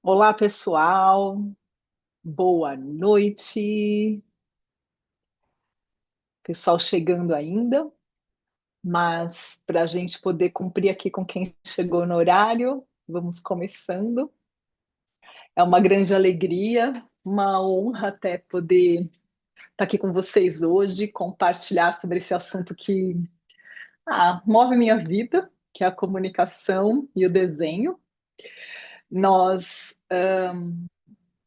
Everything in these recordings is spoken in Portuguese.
Olá, pessoal. Boa noite. Pessoal chegando ainda, mas para a gente poder cumprir aqui com quem chegou no horário, vamos começando. É uma grande alegria, uma honra até poder estar aqui com vocês hoje, compartilhar sobre esse assunto que move minha vida, que é a comunicação e o desenho. Nós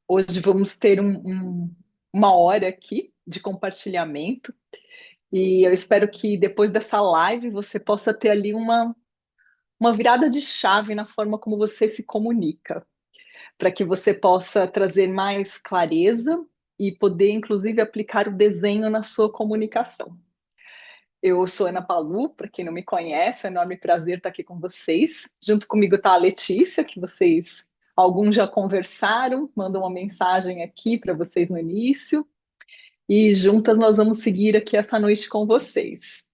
hoje vamos ter uma hora aqui de compartilhamento. E eu espero que depois dessa live você possa ter ali uma virada de chave na forma como você se comunica, para que você possa trazer mais clareza e poder, inclusive, aplicar o desenho na sua comunicação. Eu sou Ana Palu, para quem não me conhece, é um enorme prazer estar aqui com vocês. Junto comigo está a Letícia, que vocês, alguns já conversaram, mandam uma mensagem aqui para vocês no início, e juntas nós vamos seguir aqui essa noite com vocês.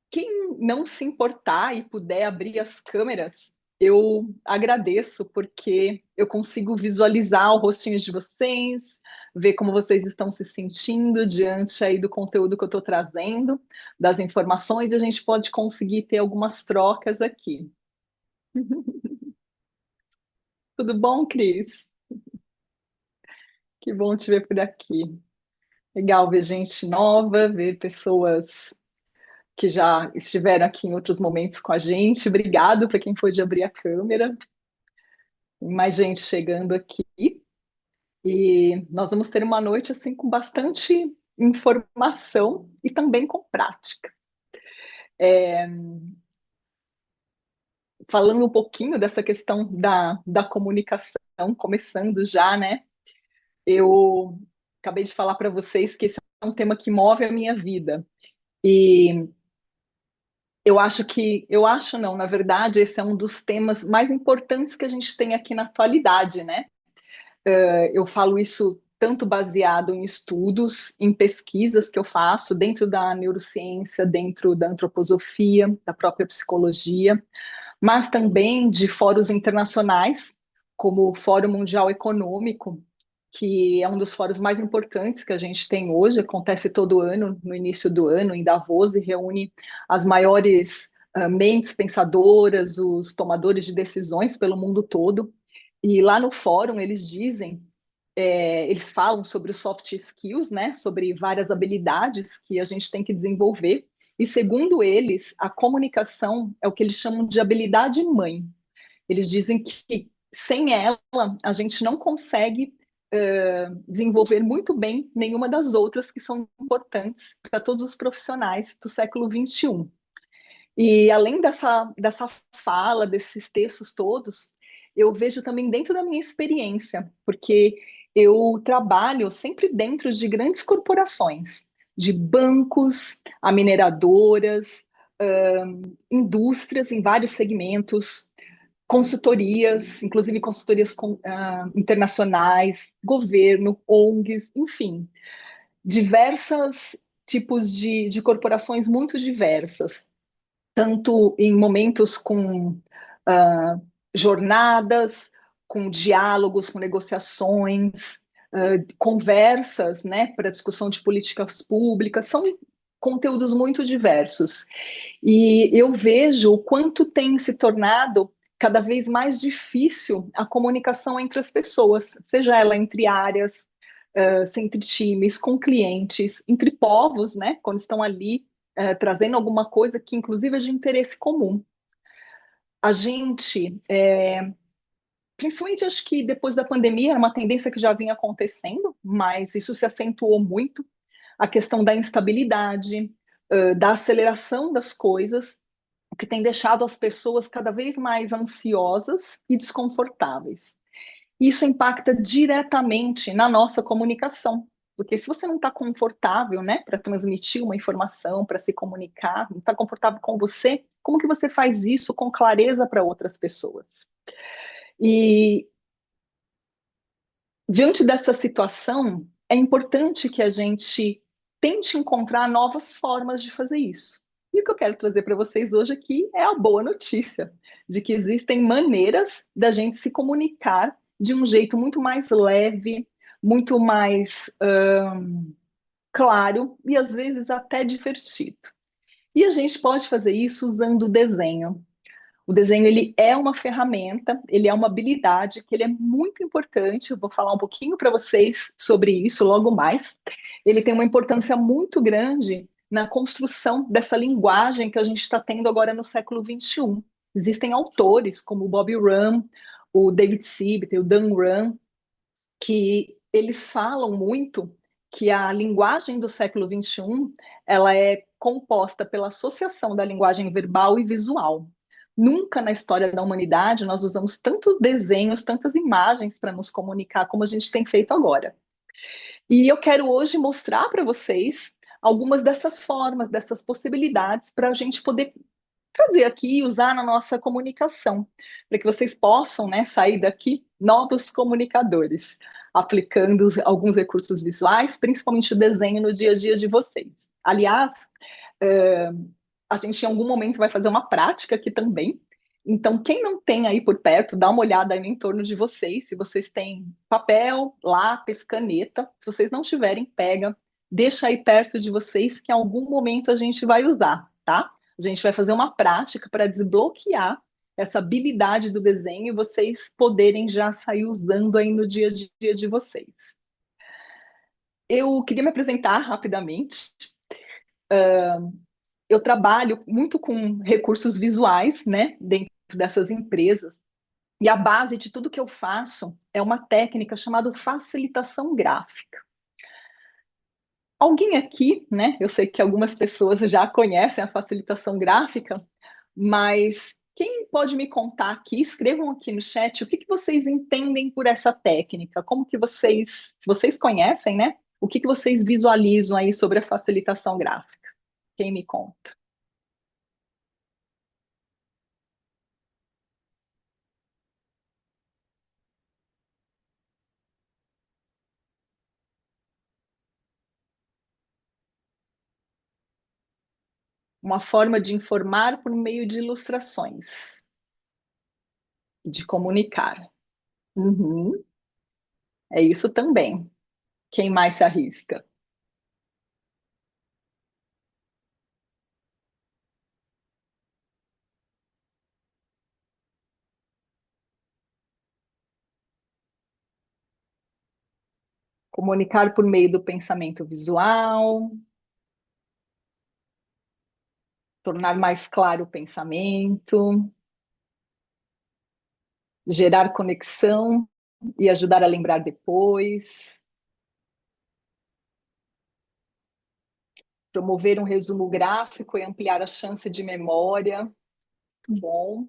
Quem não se importar e puder abrir as câmeras, eu agradeço, porque eu consigo visualizar o rostinho de vocês, ver como vocês estão se sentindo diante aí do conteúdo que eu estou trazendo, das informações, e a gente pode conseguir ter algumas trocas aqui. Tudo bom, Cris? Que bom te ver por aqui. Legal ver gente nova, ver pessoas que já estiveram aqui em outros momentos com a gente. Obrigado para quem foi de abrir a câmera. Tem mais gente chegando aqui e nós vamos ter uma noite assim com bastante informação e também com prática. É, falando um pouquinho dessa questão da comunicação, começando já, né? Eu acabei de falar para vocês que esse é um tema que move a minha vida. E eu acho não, na verdade, esse é um dos temas mais importantes que a gente tem aqui na atualidade, né? Eu falo isso tanto baseado em estudos, em pesquisas que eu faço dentro da neurociência, dentro da antroposofia, da própria psicologia, mas também de fóruns internacionais, como o Fórum Mundial Econômico, que é um dos fóruns mais importantes que a gente tem hoje, acontece todo ano, no início do ano, em Davos, e reúne as maiores mentes pensadoras, os tomadores de decisões pelo mundo todo. E lá no fórum eles dizem, eles falam sobre os soft skills, né, sobre várias habilidades que a gente tem que desenvolver. E segundo eles, a comunicação é o que eles chamam de habilidade mãe. Eles dizem que sem ela a gente não consegue desenvolver muito bem nenhuma das outras que são importantes para todos os profissionais do século XXI. E além dessa fala, desses textos todos, eu vejo também dentro da minha experiência, porque eu trabalho sempre dentro de grandes corporações, de bancos, a mineradoras, indústrias em vários segmentos, consultorias, inclusive consultorias internacionais, governo, ONGs, enfim, diversos tipos de corporações muito diversas, tanto em momentos com jornadas, com diálogos, com negociações, conversas, né, para discussão de políticas públicas, são conteúdos muito diversos. E eu vejo o quanto tem se tornado cada vez mais difícil a comunicação entre as pessoas, seja ela entre áreas, entre times, com clientes, entre povos, né, quando estão ali trazendo alguma coisa que, inclusive, é de interesse comum. A gente, principalmente acho que depois da pandemia, era uma tendência que já vinha acontecendo, mas isso se acentuou muito, a questão da instabilidade, da aceleração das coisas, o que tem deixado as pessoas cada vez mais ansiosas e desconfortáveis. Isso impacta diretamente na nossa comunicação, porque se você não está confortável, né, para transmitir uma informação, para se comunicar, não está confortável com você, como que você faz isso com clareza para outras pessoas? E diante dessa situação, é importante que a gente tente encontrar novas formas de fazer isso. E o que eu quero trazer para vocês hoje aqui é a boa notícia de que existem maneiras da gente se comunicar de um jeito muito mais leve, muito mais claro e às vezes até divertido. E a gente pode fazer isso usando o desenho. O desenho ele é uma ferramenta, ele é uma habilidade que ele é muito importante. Eu vou falar um pouquinho para vocês sobre isso logo mais. Ele tem uma importância muito grande na construção dessa linguagem que a gente está tendo agora no século XXI. Existem autores como o Bob Rum, o David Sibet, o Dan Rum, que eles falam muito que a linguagem do século XXI ela é composta pela associação da linguagem verbal e visual. Nunca na história da humanidade nós usamos tantos desenhos, tantas imagens para nos comunicar como a gente tem feito agora. E eu quero hoje mostrar para vocês algumas dessas formas, dessas possibilidades para a gente poder trazer aqui e usar na nossa comunicação, para que vocês possam, né, sair daqui novos comunicadores, aplicando alguns recursos visuais, principalmente o desenho no dia a dia de vocês. Aliás, a gente em algum momento vai fazer uma prática aqui também. Então, quem não tem aí por perto, dá uma olhada aí no entorno de vocês, se vocês têm papel, lápis, caneta. Se vocês não tiverem, pega, deixa aí perto de vocês que em algum momento a gente vai usar, tá? A gente vai fazer uma prática para desbloquear essa habilidade do desenho e vocês poderem já sair usando aí no dia a dia de vocês. Eu queria me apresentar rapidamente. Eu trabalho muito com recursos visuais, né, dentro dessas empresas. E a base de tudo que eu faço é uma técnica chamada facilitação gráfica. Alguém aqui, né? Eu sei que algumas pessoas já conhecem a facilitação gráfica, mas quem pode me contar aqui? Escrevam aqui no chat o que vocês entendem por essa técnica, como que vocês, se vocês conhecem, né? O que vocês visualizam aí sobre a facilitação gráfica? Quem me conta? Uma forma de informar por meio de ilustrações, de comunicar. Uhum, é isso também. Quem mais se arrisca? Comunicar por meio do pensamento visual, tornar mais claro o pensamento, gerar conexão e ajudar a lembrar depois, promover um resumo gráfico e ampliar a chance de memória. Bom,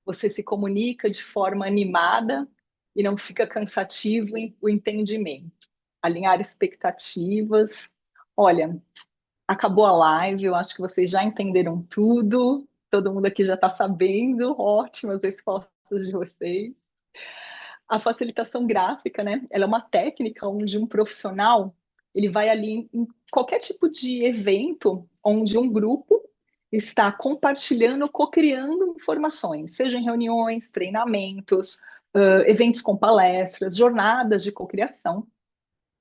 você se comunica de forma animada e não fica cansativo o entendimento. Alinhar expectativas. Olha, acabou a live, eu acho que vocês já entenderam tudo, todo mundo aqui já está sabendo, ótimas respostas de vocês. A facilitação gráfica, né? Ela é uma técnica onde um profissional ele vai ali em qualquer tipo de evento onde um grupo está compartilhando, co-criando informações, seja em reuniões, treinamentos, eventos com palestras, jornadas de cocriação.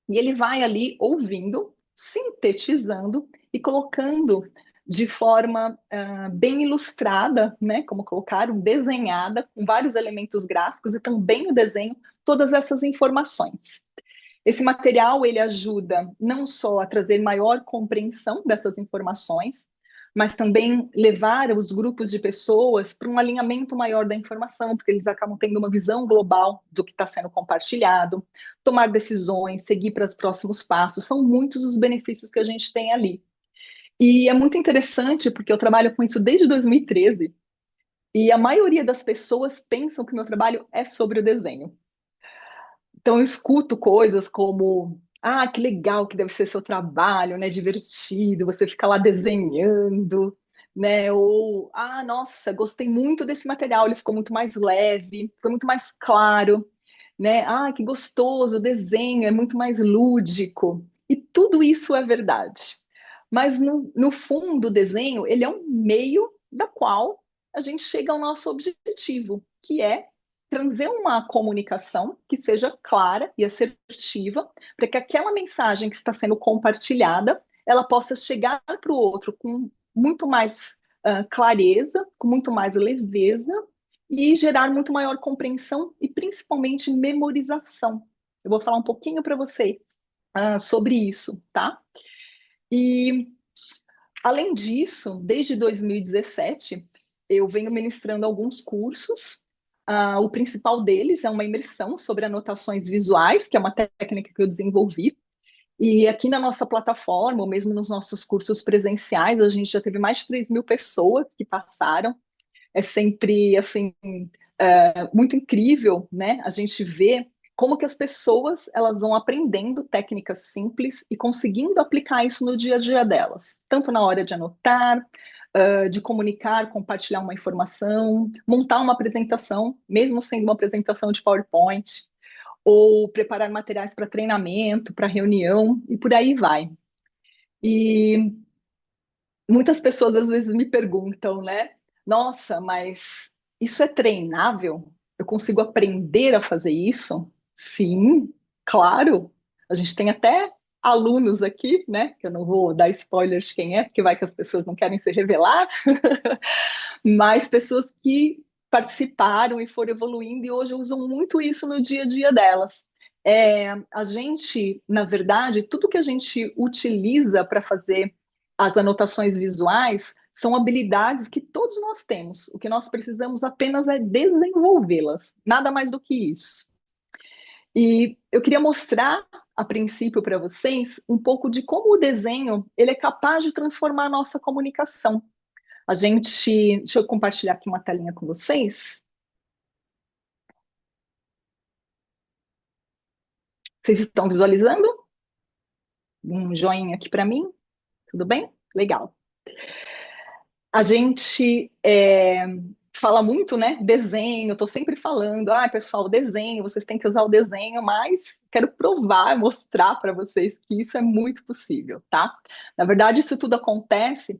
E ele vai ali ouvindo, sintetizando e colocando de forma bem ilustrada, né, como colocaram, desenhada, com vários elementos gráficos e também o desenho, todas essas informações. Esse material ele ajuda não só a trazer maior compreensão dessas informações, mas também levar os grupos de pessoas para um alinhamento maior da informação, porque eles acabam tendo uma visão global do que está sendo compartilhado, tomar decisões, seguir para os próximos passos. São muitos os benefícios que a gente tem ali. E é muito interessante, porque eu trabalho com isso desde 2013, e a maioria das pessoas pensam que o meu trabalho é sobre o desenho. Então, eu escuto coisas como: ah, que legal que deve ser seu trabalho, né? Divertido, você fica lá desenhando, né? Ou, ah, nossa, gostei muito desse material, ele ficou muito mais leve, foi muito mais claro, né? Ah, que gostoso, o desenho é muito mais lúdico. E tudo isso é verdade. Mas no fundo, o desenho, ele é um meio da qual a gente chega ao nosso objetivo, que é trazer uma comunicação que seja clara e assertiva, para que aquela mensagem que está sendo compartilhada, ela possa chegar para o outro com muito mais clareza, com muito mais leveza e gerar muito maior compreensão e principalmente memorização. Eu vou falar um pouquinho para você sobre isso, tá? E, além disso, desde 2017, eu venho ministrando alguns cursos. O principal deles é uma imersão sobre anotações visuais, que é uma técnica que eu desenvolvi. E aqui na nossa plataforma, ou mesmo nos nossos cursos presenciais, a gente já teve mais de 3.000 pessoas que passaram. É sempre, assim, muito incrível, né? A gente vê como que as pessoas elas vão aprendendo técnicas simples e conseguindo aplicar isso no dia a dia delas, tanto na hora de anotar, de comunicar, compartilhar uma informação, montar uma apresentação, mesmo sendo uma apresentação de PowerPoint, ou preparar materiais para treinamento, para reunião, e por aí vai. E muitas pessoas às vezes me perguntam, né? Nossa, mas isso é treinável? Eu consigo aprender a fazer isso? Sim, claro. A gente tem até alunos aqui, né? Que eu não vou dar spoilers de quem é, porque vai que as pessoas não querem se revelar, mas pessoas que participaram e foram evoluindo e hoje usam muito isso no dia a dia delas. A gente, na verdade, tudo que a gente utiliza para fazer as anotações visuais são habilidades que todos nós temos. O que nós precisamos apenas é desenvolvê-las, nada mais do que isso. E eu queria mostrar, a princípio, para vocês um pouco de como o desenho ele é capaz de transformar a nossa comunicação. Deixa eu compartilhar aqui uma telinha com vocês. Vocês estão visualizando? Um joinha aqui para mim? Tudo bem? Legal. A gente fala muito, né? Desenho, estou sempre falando, pessoal, desenho, vocês têm que usar o desenho, mas quero provar, mostrar para vocês que isso é muito possível, tá? Na verdade, isso tudo acontece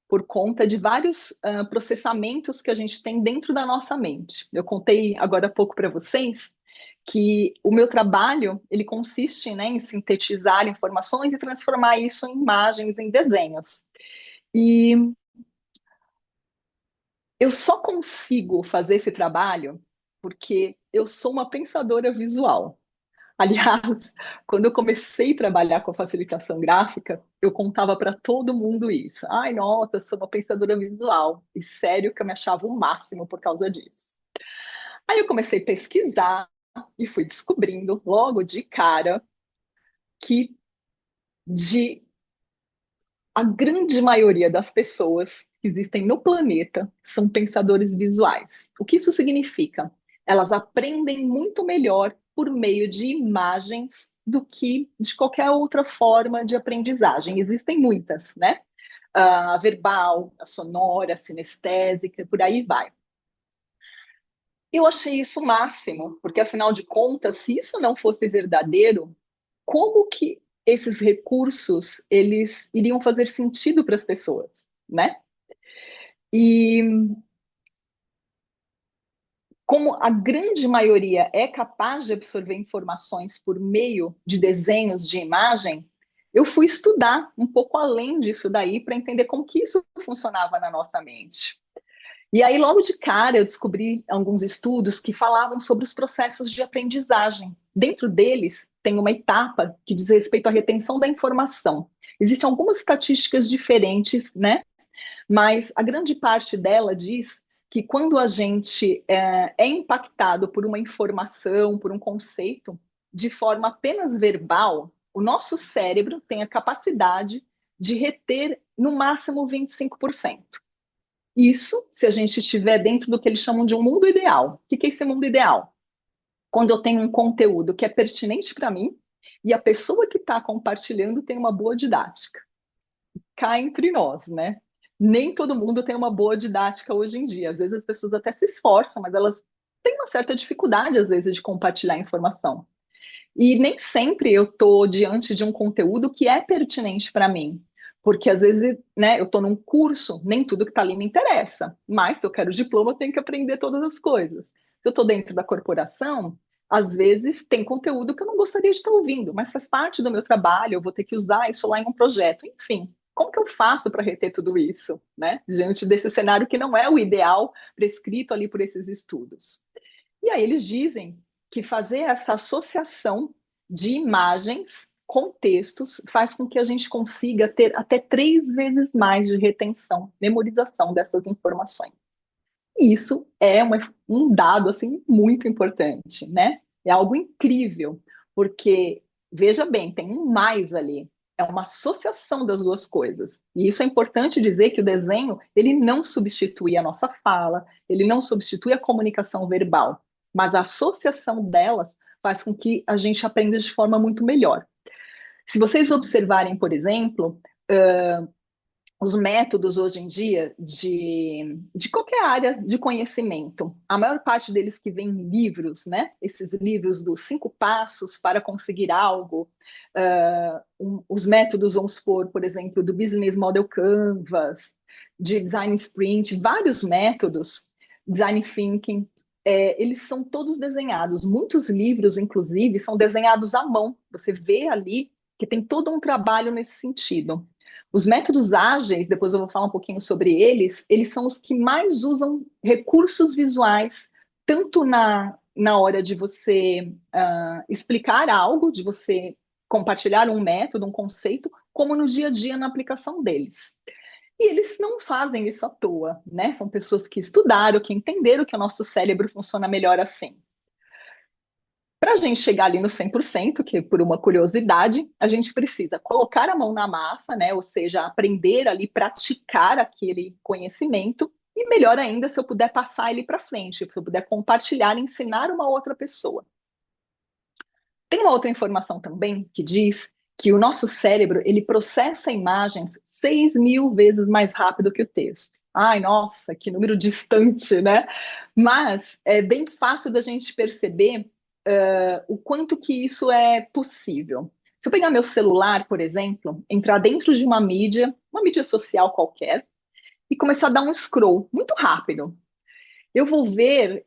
por conta de vários processamentos que a gente tem dentro da nossa mente. Eu contei agora há pouco para vocês que o meu trabalho ele consiste, né, em sintetizar informações e transformar isso em imagens, em desenhos. E eu só consigo fazer esse trabalho porque eu sou uma pensadora visual. Aliás, quando eu comecei a trabalhar com a facilitação gráfica, eu contava para todo mundo isso. Ai, nossa, eu sou uma pensadora visual. E sério que eu me achava o máximo por causa disso. Aí eu comecei a pesquisar e fui descobrindo logo de cara que de a grande maioria das pessoas que existem no planeta são pensadores visuais. O que isso significa? Elas aprendem muito melhor por meio de imagens do que de qualquer outra forma de aprendizagem. Existem muitas, né? A verbal, a sonora, a sinestésica, por aí vai. Eu achei isso o máximo, porque afinal de contas, se isso não fosse verdadeiro, como que esses recursos eles iriam fazer sentido para as pessoas, né? E como a grande maioria é capaz de absorver informações por meio de desenhos, de imagem, eu fui estudar um pouco além disso daí para entender como que isso funcionava na nossa mente. E aí, logo de cara, eu descobri alguns estudos que falavam sobre os processos de aprendizagem. Dentro deles, tem uma etapa que diz respeito à retenção da informação. Existem algumas estatísticas diferentes, né? Mas a grande parte dela diz que quando a gente é impactado por uma informação, por um conceito, de forma apenas verbal, o nosso cérebro tem a capacidade de reter no máximo 25%. Isso se a gente estiver dentro do que eles chamam de um mundo ideal. O que é esse mundo ideal? Quando eu tenho um conteúdo que é pertinente para mim e a pessoa que está compartilhando tem uma boa didática. Cá entre nós, né? Nem todo mundo tem uma boa didática hoje em dia. Às vezes as pessoas até se esforçam, mas elas têm uma certa dificuldade, às vezes, de compartilhar informação. E nem sempre eu estou diante de um conteúdo que é pertinente para mim. Porque às vezes, né, eu estou num curso, nem tudo que está ali me interessa, mas se eu quero diploma, eu tenho que aprender todas as coisas. Se eu estou dentro da corporação, às vezes tem conteúdo que eu não gostaria de estar ouvindo, mas faz parte do meu trabalho, eu vou ter que usar isso lá em um projeto. Enfim, como que eu faço para reter tudo isso, né, diante desse cenário que não é o ideal prescrito ali por esses estudos? E aí eles dizem que fazer essa associação de imagens com textos faz com que a gente consiga ter até 3 vezes mais de retenção, memorização dessas informações. E isso é um dado assim muito importante, né? É algo incrível, porque veja bem, tem um mais ali. É uma associação das duas coisas. E isso é importante dizer que o desenho, ele não substitui a nossa fala, ele não substitui a comunicação verbal, mas a associação delas faz com que a gente aprenda de forma muito melhor. Se vocês observarem, por exemplo, os métodos hoje em dia de qualquer área de conhecimento. A maior parte deles que vem em livros, né? Esses livros dos 5 passos para conseguir algo. Os métodos, vamos supor, por exemplo, do Business Model Canvas, de Design Sprint, vários métodos, Design Thinking, eles são todos desenhados. Muitos livros, inclusive, são desenhados à mão. Você vê ali que tem todo um trabalho nesse sentido. Os métodos ágeis, depois eu vou falar um pouquinho sobre eles, eles são os que mais usam recursos visuais, tanto na hora de você explicar algo, de você compartilhar um método, um conceito, como no dia a dia na aplicação deles. E eles não fazem isso à toa, né? São pessoas que estudaram, que entenderam que o nosso cérebro funciona melhor assim. Para a gente chegar ali no 100%, que por uma curiosidade, a gente precisa colocar a mão na massa, né? Ou seja, aprender ali, praticar aquele conhecimento. E melhor ainda, se eu puder passar ele para frente, se eu puder compartilhar, ensinar uma outra pessoa. Tem uma outra informação também que diz que o nosso cérebro ele processa imagens 6.000 vezes mais rápido que o texto. Ai, nossa, que número distante, né? Mas é bem fácil da gente perceber o quanto que isso é possível. Se eu pegar meu celular, por exemplo, entrar dentro de uma mídia social qualquer, e começar a dar um scroll muito rápido, eu vou ver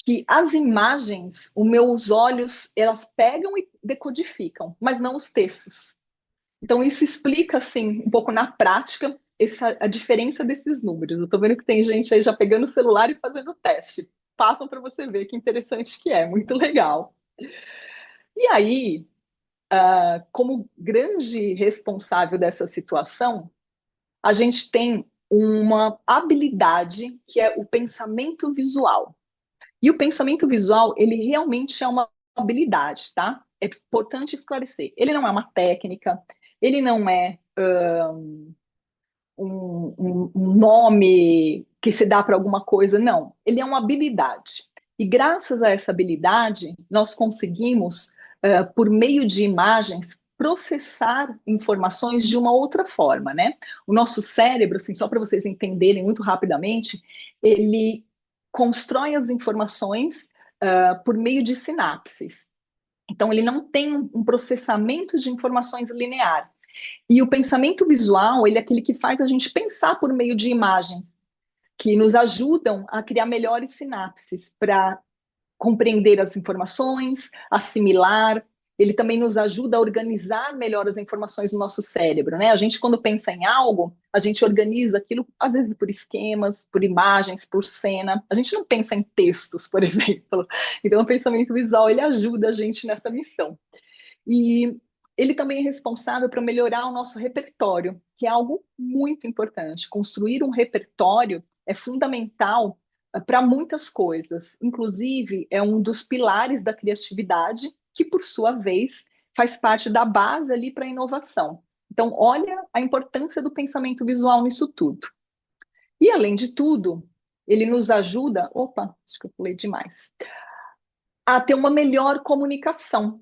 que as imagens, os meus olhos, elas pegam e decodificam, mas não os textos. Então, isso explica, assim, um pouco na prática, a diferença desses números. Eu estou vendo que tem gente aí já pegando o celular e fazendo o teste. Façam para você ver que interessante que é, muito legal. E aí, como grande responsável dessa situação, a gente tem uma habilidade que é o pensamento visual. E o pensamento visual, ele realmente é uma habilidade, tá? É importante esclarecer. Ele não é uma técnica, ele não é um nome que se dá para alguma coisa, não. Ele é uma habilidade. E graças a essa habilidade, nós conseguimos, por meio de imagens, processar informações de uma outra forma, né? O nosso cérebro, assim, só para vocês entenderem muito rapidamente, ele constrói as informações por meio de sinapses. Então, ele não tem um processamento de informações linear. E o pensamento visual, ele é aquele que faz a gente pensar por meio de imagens, que nos ajudam a criar melhores sinapses para compreender as informações, assimilar. Ele também nos ajuda a organizar melhor as informações no nosso cérebro, né? A gente, quando pensa em algo, a gente organiza aquilo, às vezes, por esquemas, por imagens, por cena. A gente não pensa em textos, por exemplo. Então, o pensamento visual, ele ajuda a gente nessa missão. E ele também é responsável para melhorar o nosso repertório, que é algo muito importante. Construir um repertório é fundamental para muitas coisas. Inclusive, é um dos pilares da criatividade, que, por sua vez, faz parte da base ali para a inovação. Então, olha a importância do pensamento visual nisso tudo. E, além de tudo, ele nos ajuda, opa, acho que eu pulei demais, a ter uma melhor comunicação.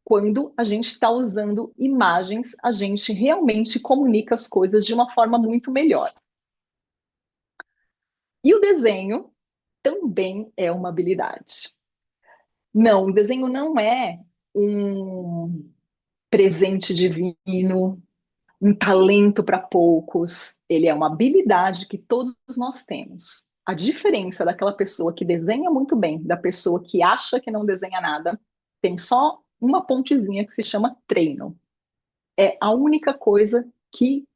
Quando a gente está usando imagens, a gente realmente comunica as coisas de uma forma muito melhor. E o desenho também é uma habilidade. Não, o desenho não é um presente divino, um talento para poucos, ele é uma habilidade que todos nós temos. A diferença daquela pessoa que desenha muito bem, da pessoa que acha que não desenha nada, tem só uma pontezinha que se chama treino. É a única coisa que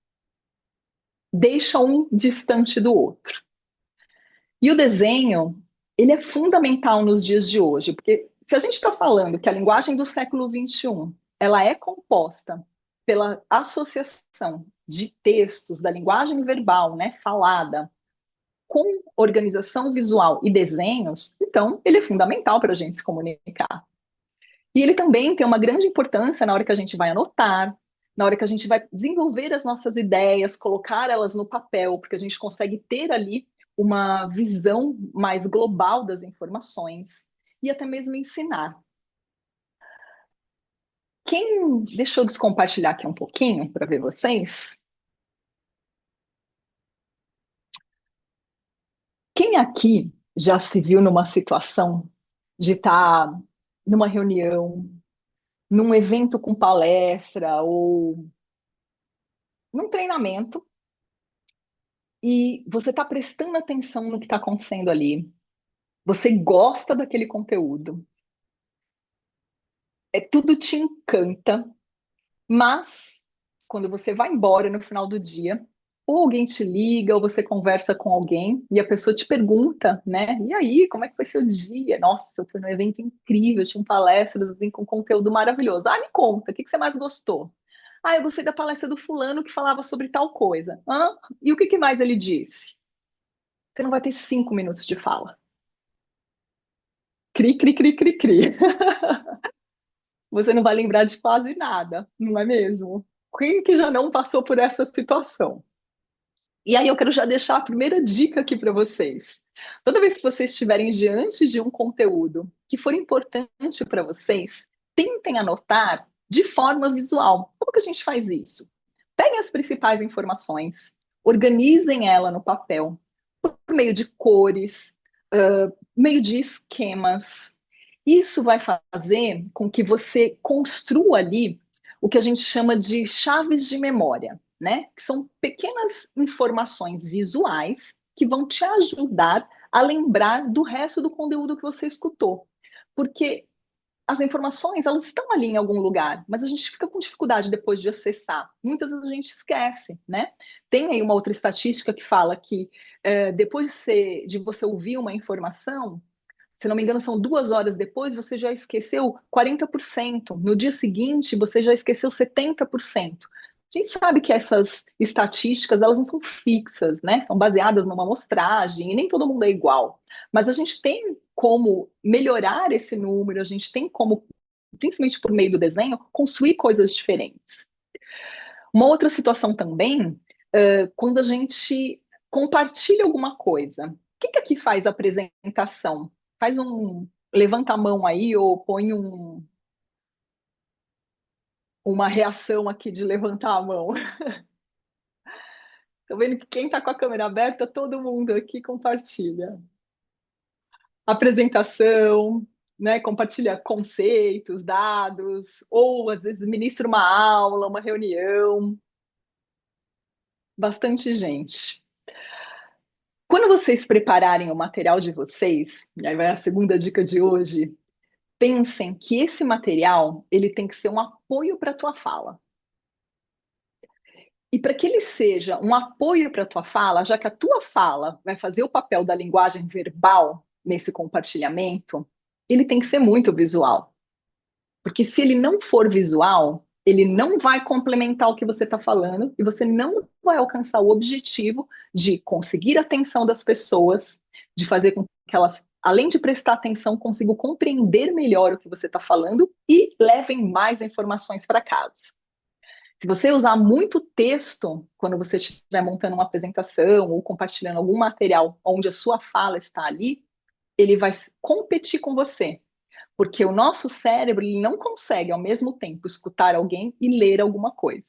deixa um distante do outro. E o desenho, ele é fundamental nos dias de hoje, porque se a gente está falando que a linguagem do século XXI, ela é composta pela associação de textos da linguagem verbal, né, falada, com organização visual e desenhos, então ele é fundamental para a gente se comunicar. E ele também tem uma grande importância na hora que a gente vai anotar, na hora que a gente vai desenvolver as nossas ideias, colocar elas no papel, porque a gente consegue ter ali uma visão mais global das informações e até mesmo ensinar. Deixa eu descompartilhar aqui um pouquinho para ver vocês. Quem aqui já se viu numa situação de estar numa reunião, num evento com palestra ou num treinamento e você está prestando atenção no que está acontecendo ali, você gosta daquele conteúdo, tudo te encanta, mas quando você vai embora no final do dia, ou alguém te liga, ou você conversa com alguém e a pessoa te pergunta, né? E aí, como é que foi seu dia? Nossa, eu fui num evento incrível, tinha palestras assim, com conteúdo maravilhoso. Ah, me conta, o que que você mais gostou? Ah, eu gostei da palestra do fulano que falava sobre tal coisa. Hã? E o que que mais ele disse? Você não vai ter 5 minutos de fala. Cri, cri, cri, cri, cri. Você não vai lembrar de quase nada, não é mesmo? Quem que já não passou por essa situação? E aí eu quero já deixar a primeira dica aqui para vocês. Toda vez que vocês estiverem diante de um conteúdo que for importante para vocês, tentem anotar de forma visual. Como que a gente faz isso? Peguem as principais informações, organizem ela no papel, por meio de cores, meio de esquemas. Isso vai fazer com que você construa ali o que a gente chama de chaves de memória, né? Que são pequenas informações visuais que vão te ajudar a lembrar do resto do conteúdo que você escutou. Porque as informações, elas estão ali em algum lugar, mas a gente fica com dificuldade depois de acessar. Muitas vezes a gente esquece, né? Tem aí uma outra estatística que fala que depois de você ouvir uma informação, se não me engano, são 2 horas depois, você já esqueceu 40%. No dia seguinte, você já esqueceu 70%. A gente sabe que essas estatísticas, elas não são fixas, né? São baseadas numa amostragem e nem todo mundo é igual. Mas a gente tem como melhorar esse número, a gente tem como, principalmente por meio do desenho, construir coisas diferentes. Uma outra situação também, quando a gente compartilha alguma coisa. O que que aqui faz a apresentação? Faz levanta a mão aí ou põe uma reação aqui de levantar a mão. Tô vendo que quem está com a câmera aberta, todo mundo aqui compartilha. Apresentação, né? Compartilha conceitos, dados, ou às vezes ministra uma aula, uma reunião. Bastante gente. Quando vocês prepararem o material de vocês, e aí vai a segunda dica de hoje, pensem que esse material ele tem que ser um apoio para a tua fala. E para que ele seja um apoio para a tua fala, já que a tua fala vai fazer o papel da linguagem verbal nesse compartilhamento, ele tem que ser muito visual. Porque se ele não for visual, ele não vai complementar o que você está falando e você não vai alcançar o objetivo de conseguir a atenção das pessoas, de fazer com que elas, além de prestar atenção, consigam compreender melhor o que você está falando e levem mais informações para casa. Se você usar muito texto quando você estiver montando uma apresentação ou compartilhando algum material onde a sua fala está ali, ele vai competir com você, porque o nosso cérebro ele não consegue ao mesmo tempo escutar alguém e ler alguma coisa.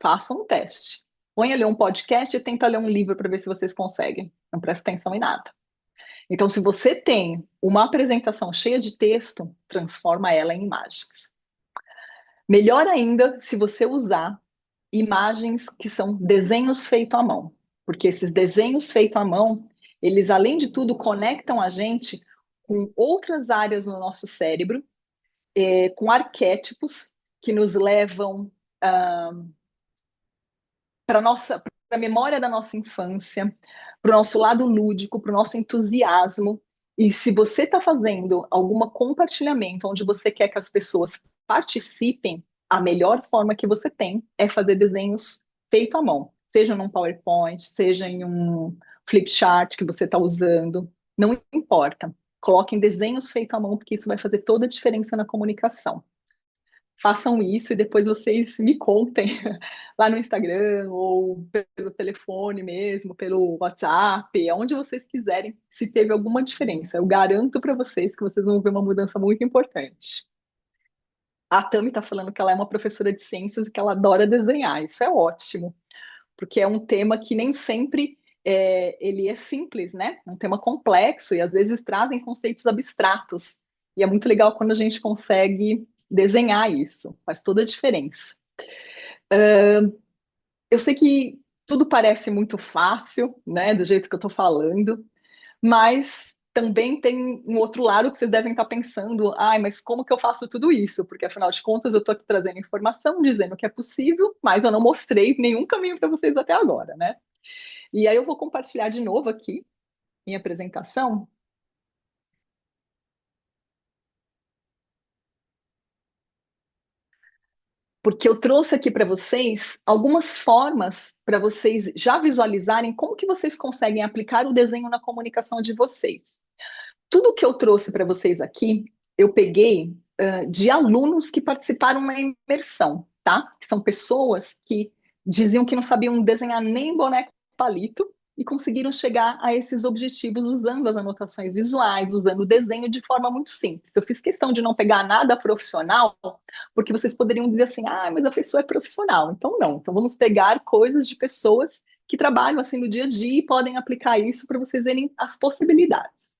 Faça um teste. Põe a ler um podcast e tenta ler um livro para ver se vocês conseguem. Não presta atenção em nada. Então, se você tem uma apresentação cheia de texto, transforma ela em imagens. Melhor ainda se você usar imagens que são desenhos feitos à mão, porque esses desenhos feitos à mão, eles, além de tudo, conectam a gente com outras áreas no nosso cérebro, com arquétipos que nos levam para nossa, para a memória da nossa infância, para o nosso lado lúdico, para o nosso entusiasmo. E se você está fazendo algum compartilhamento onde você quer que as pessoas participem, a melhor forma que você tem é fazer desenhos feito à mão, seja num PowerPoint, seja em um flipchart que você está usando, não importa. Coloquem desenhos feitos à mão, porque isso vai fazer toda a diferença na comunicação. Façam isso e depois vocês me contem lá no Instagram ou pelo telefone mesmo, pelo WhatsApp, aonde vocês quiserem, se teve alguma diferença. Eu garanto para vocês que vocês vão ver uma mudança muito importante. A Tami está falando que ela é uma professora de ciências e que ela adora desenhar. Isso é ótimo, porque é um tema que nem sempre ele é simples, né? É um tema complexo e às vezes trazem conceitos abstratos. E é muito legal quando a gente consegue desenhar isso, faz toda a diferença. Eu sei que tudo parece muito fácil, né, do jeito que eu estou falando, mas também tem um outro lado que vocês devem estar pensando, ai, mas como que eu faço tudo isso? Porque afinal de contas eu estou aqui trazendo informação, dizendo que é possível, mas eu não mostrei nenhum caminho para vocês até agora, né? E aí eu vou compartilhar de novo aqui minha apresentação, porque eu trouxe aqui para vocês algumas formas para vocês já visualizarem como que vocês conseguem aplicar o desenho na comunicação de vocês. Tudo que eu trouxe para vocês aqui, eu peguei de alunos que participaram na imersão, tá? Que são pessoas que diziam que não sabiam desenhar nem boneco palito e conseguiram chegar a esses objetivos usando as anotações visuais, usando o desenho de forma muito simples. Eu fiz questão de não pegar nada profissional, porque vocês poderiam dizer assim, ah, mas a pessoa é profissional. Então, não. Então, vamos pegar coisas de pessoas que trabalham assim no dia a dia e podem aplicar isso para vocês verem as possibilidades.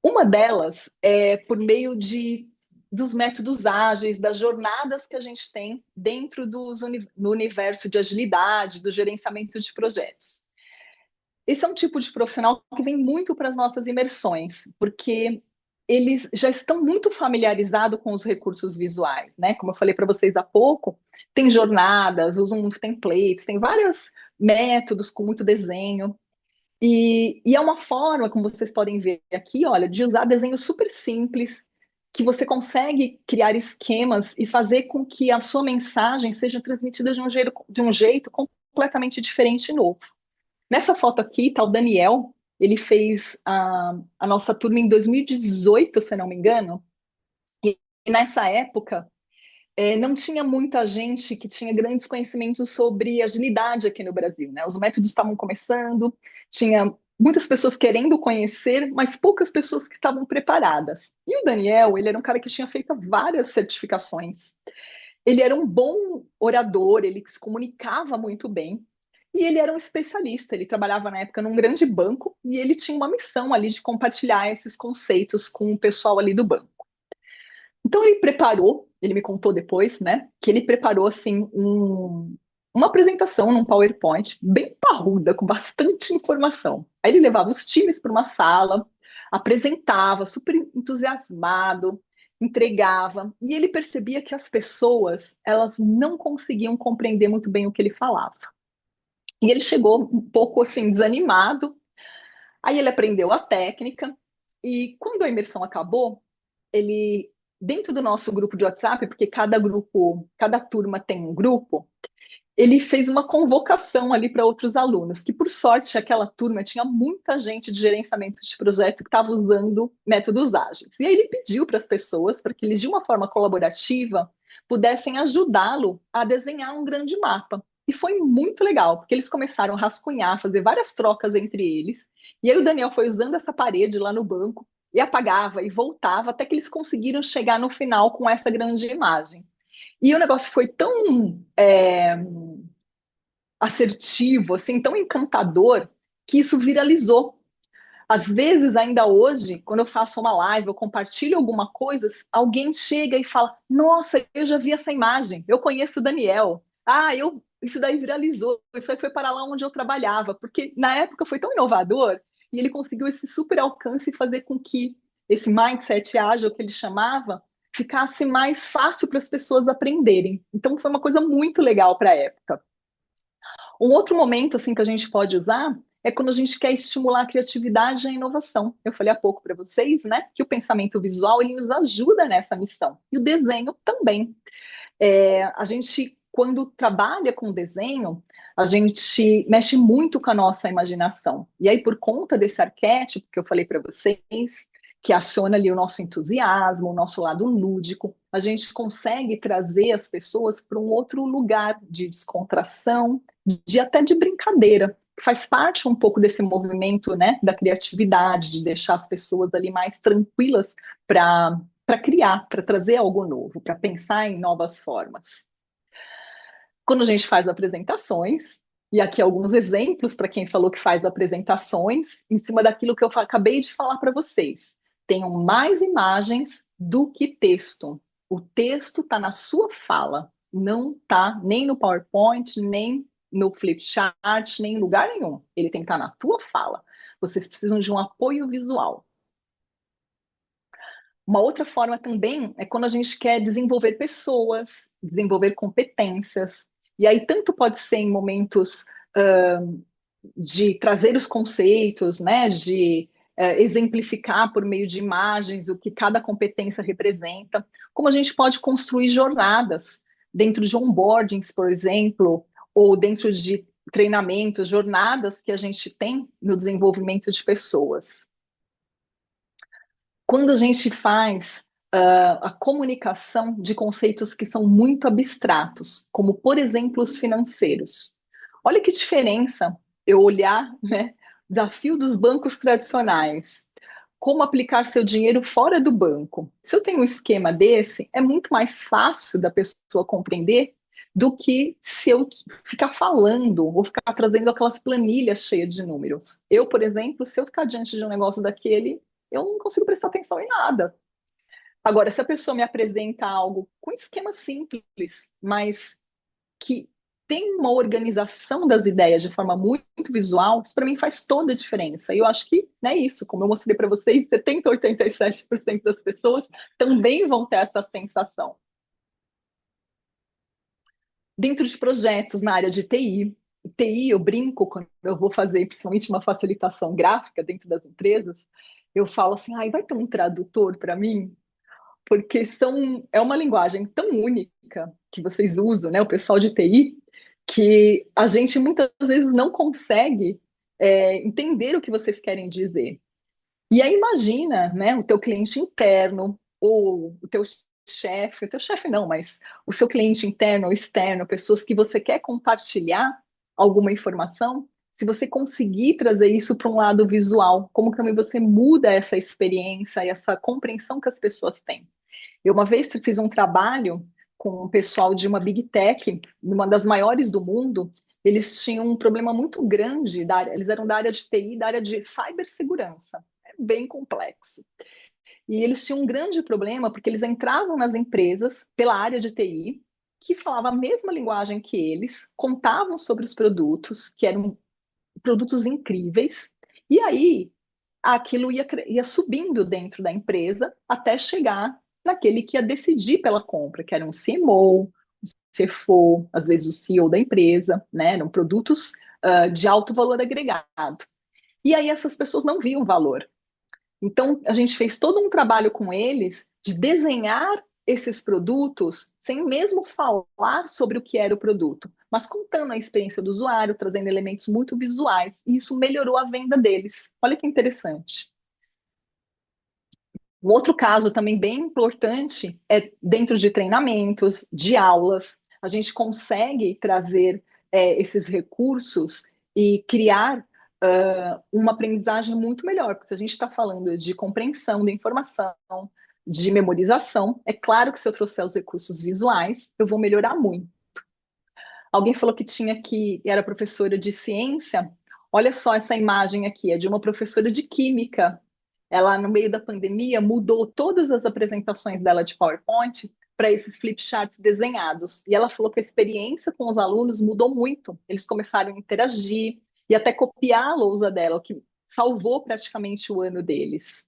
Uma delas é por meio dos métodos ágeis, das jornadas que a gente tem dentro no universo de agilidade, do gerenciamento de projetos. Esse é um tipo de profissional que vem muito para as nossas imersões, porque eles já estão muito familiarizados com os recursos visuais, né? Como eu falei para vocês há pouco, tem jornadas, usam muito templates, tem vários métodos com muito desenho. E é uma forma, como vocês podem ver aqui, olha, de usar desenhos super simples, que você consegue criar esquemas e fazer com que a sua mensagem seja transmitida de um jeito completamente diferente e novo. Nessa foto aqui está o Daniel, ele fez a nossa turma em 2018, se não me engano, e nessa época não tinha muita gente que tinha grandes conhecimentos sobre agilidade aqui no Brasil, né? Os métodos estavam começando, tinha muitas pessoas querendo conhecer, mas poucas pessoas que estavam preparadas. E o Daniel, ele era um cara que tinha feito várias certificações. Ele era um bom orador, ele se comunicava muito bem. E ele era um especialista, ele trabalhava na época num grande banco e ele tinha uma missão ali de compartilhar esses conceitos com o pessoal ali do banco. Então ele preparou, ele me contou depois, né, que ele preparou assim uma apresentação num PowerPoint bem parruda, com bastante informação. Aí ele levava os times para uma sala, apresentava, super entusiasmado, entregava, e ele percebia que as pessoas, elas não conseguiam compreender muito bem o que ele falava. E ele chegou um pouco assim desanimado. Aí ele aprendeu a técnica e quando a imersão acabou, ele dentro do nosso grupo de WhatsApp, porque cada grupo, cada turma tem um grupo, ele fez uma convocação ali para outros alunos, que por sorte aquela turma tinha muita gente de gerenciamento de projeto que estava usando métodos ágeis. E aí ele pediu para as pessoas para que eles de uma forma colaborativa pudessem ajudá-lo a desenhar um grande mapa. E foi muito legal, porque eles começaram a rascunhar, fazer várias trocas entre eles. E aí o Daniel foi usando essa parede lá no banco e apagava e voltava até que eles conseguiram chegar no final com essa grande imagem. E o negócio foi tão assertivo, assim, tão encantador, que isso viralizou. Às vezes, ainda hoje, quando eu faço uma live, eu compartilho alguma coisa, alguém chega e fala: Nossa, eu já vi essa imagem, eu conheço o Daniel. Isso daí viralizou, isso aí foi para lá onde eu trabalhava, porque na época foi tão inovador e ele conseguiu esse super alcance e fazer com que esse mindset ágil que ele chamava ficasse mais fácil para as pessoas aprenderem. Então, foi uma coisa muito legal para a época. Um outro momento assim que a gente pode usar é quando a gente quer estimular a criatividade e a inovação. Eu falei há pouco para vocês, né, que o pensamento visual ele nos ajuda nessa missão e o desenho também. A gente, quando trabalha com desenho, a gente mexe muito com a nossa imaginação. E aí, por conta desse arquétipo que eu falei para vocês, que aciona ali o nosso entusiasmo, o nosso lado lúdico, a gente consegue trazer as pessoas para um outro lugar de descontração, até de brincadeira. Faz parte um pouco desse movimento, né, da criatividade, de deixar as pessoas ali mais tranquilas para criar, para trazer algo novo, para pensar em novas formas. Quando a gente faz apresentações, e aqui alguns exemplos para quem falou que faz apresentações, em cima daquilo que eu acabei de falar para vocês. Tenham mais imagens do que texto. O texto está na sua fala, não está nem no PowerPoint, nem no flipchart, nem em lugar nenhum. Ele tem que estar na tua fala. Vocês precisam de um apoio visual. Uma outra forma também é quando a gente quer desenvolver pessoas, desenvolver competências. E aí, tanto pode ser em momentos de trazer os conceitos, né, de exemplificar por meio de imagens o que cada competência representa, como a gente pode construir jornadas dentro de onboardings, por exemplo, ou dentro de treinamentos, jornadas que a gente tem no desenvolvimento de pessoas. Quando a gente faz a comunicação de conceitos que são muito abstratos, como, por exemplo, os financeiros. Olha que diferença eu olhar, né, desafio dos bancos tradicionais, como aplicar seu dinheiro fora do banco. Se eu tenho um esquema desse, é muito mais fácil da pessoa compreender do que se eu ficar falando ou ficar trazendo aquelas planilhas cheias de números. Eu, por exemplo, se eu ficar diante de um negócio daquele, eu não consigo prestar atenção em nada. Agora, se a pessoa me apresenta algo com esquema simples, mas que tem uma organização das ideias de forma muito, muito visual, isso para mim faz toda a diferença. E eu acho que é isso, como eu mostrei para vocês, 70, 87% das pessoas também vão ter essa sensação. Dentro de projetos na área de TI, eu brinco quando eu vou fazer principalmente uma facilitação gráfica dentro das empresas, eu falo assim, ai, vai ter um tradutor para mim? Porque é uma linguagem tão única que vocês usam, né, o pessoal de TI, que a gente muitas vezes não consegue entender o que vocês querem dizer. E aí imagina, né, o teu cliente interno, ou o teu chefe não, mas o seu cliente interno ou externo, pessoas que você quer compartilhar alguma informação, se você conseguir trazer isso para um lado visual, como também você muda essa experiência e essa compreensão que as pessoas têm. Eu uma vez fiz um trabalho com um pessoal de uma Big Tech, uma das maiores do mundo. Eles tinham um problema muito grande, eles eram da área de TI, da área de cibersegurança. É bem complexo. E eles tinham um grande problema porque eles entravam nas empresas pela área de TI, que falava a mesma linguagem que eles, contavam sobre os produtos, que eram produtos incríveis, e aí aquilo ia subindo dentro da empresa até chegar naquele que ia decidir pela compra, que era um CMO, um CFO, às vezes o CEO da empresa, né? Eram produtos de alto valor agregado. E aí essas pessoas não viam valor. Então, a gente fez todo um trabalho com eles de desenhar esses produtos sem mesmo falar sobre o que era o produto, mas contando a experiência do usuário, trazendo elementos muito visuais, e isso melhorou a venda deles. Olha que interessante. Um outro caso também bem importante é dentro de treinamentos, de aulas, a gente consegue trazer esses recursos e criar uma aprendizagem muito melhor, porque se a gente está falando de compreensão da informação, de memorização, é claro que se eu trouxer os recursos visuais, eu vou melhorar muito. Alguém falou que era professora de ciência. Olha só essa imagem aqui, é de uma professora de química. Ela, no meio da pandemia, mudou todas as apresentações dela de PowerPoint para esses flip charts desenhados. E ela falou que a experiência com os alunos mudou muito. Eles começaram a interagir e até copiar a lousa dela, o que salvou praticamente o ano deles.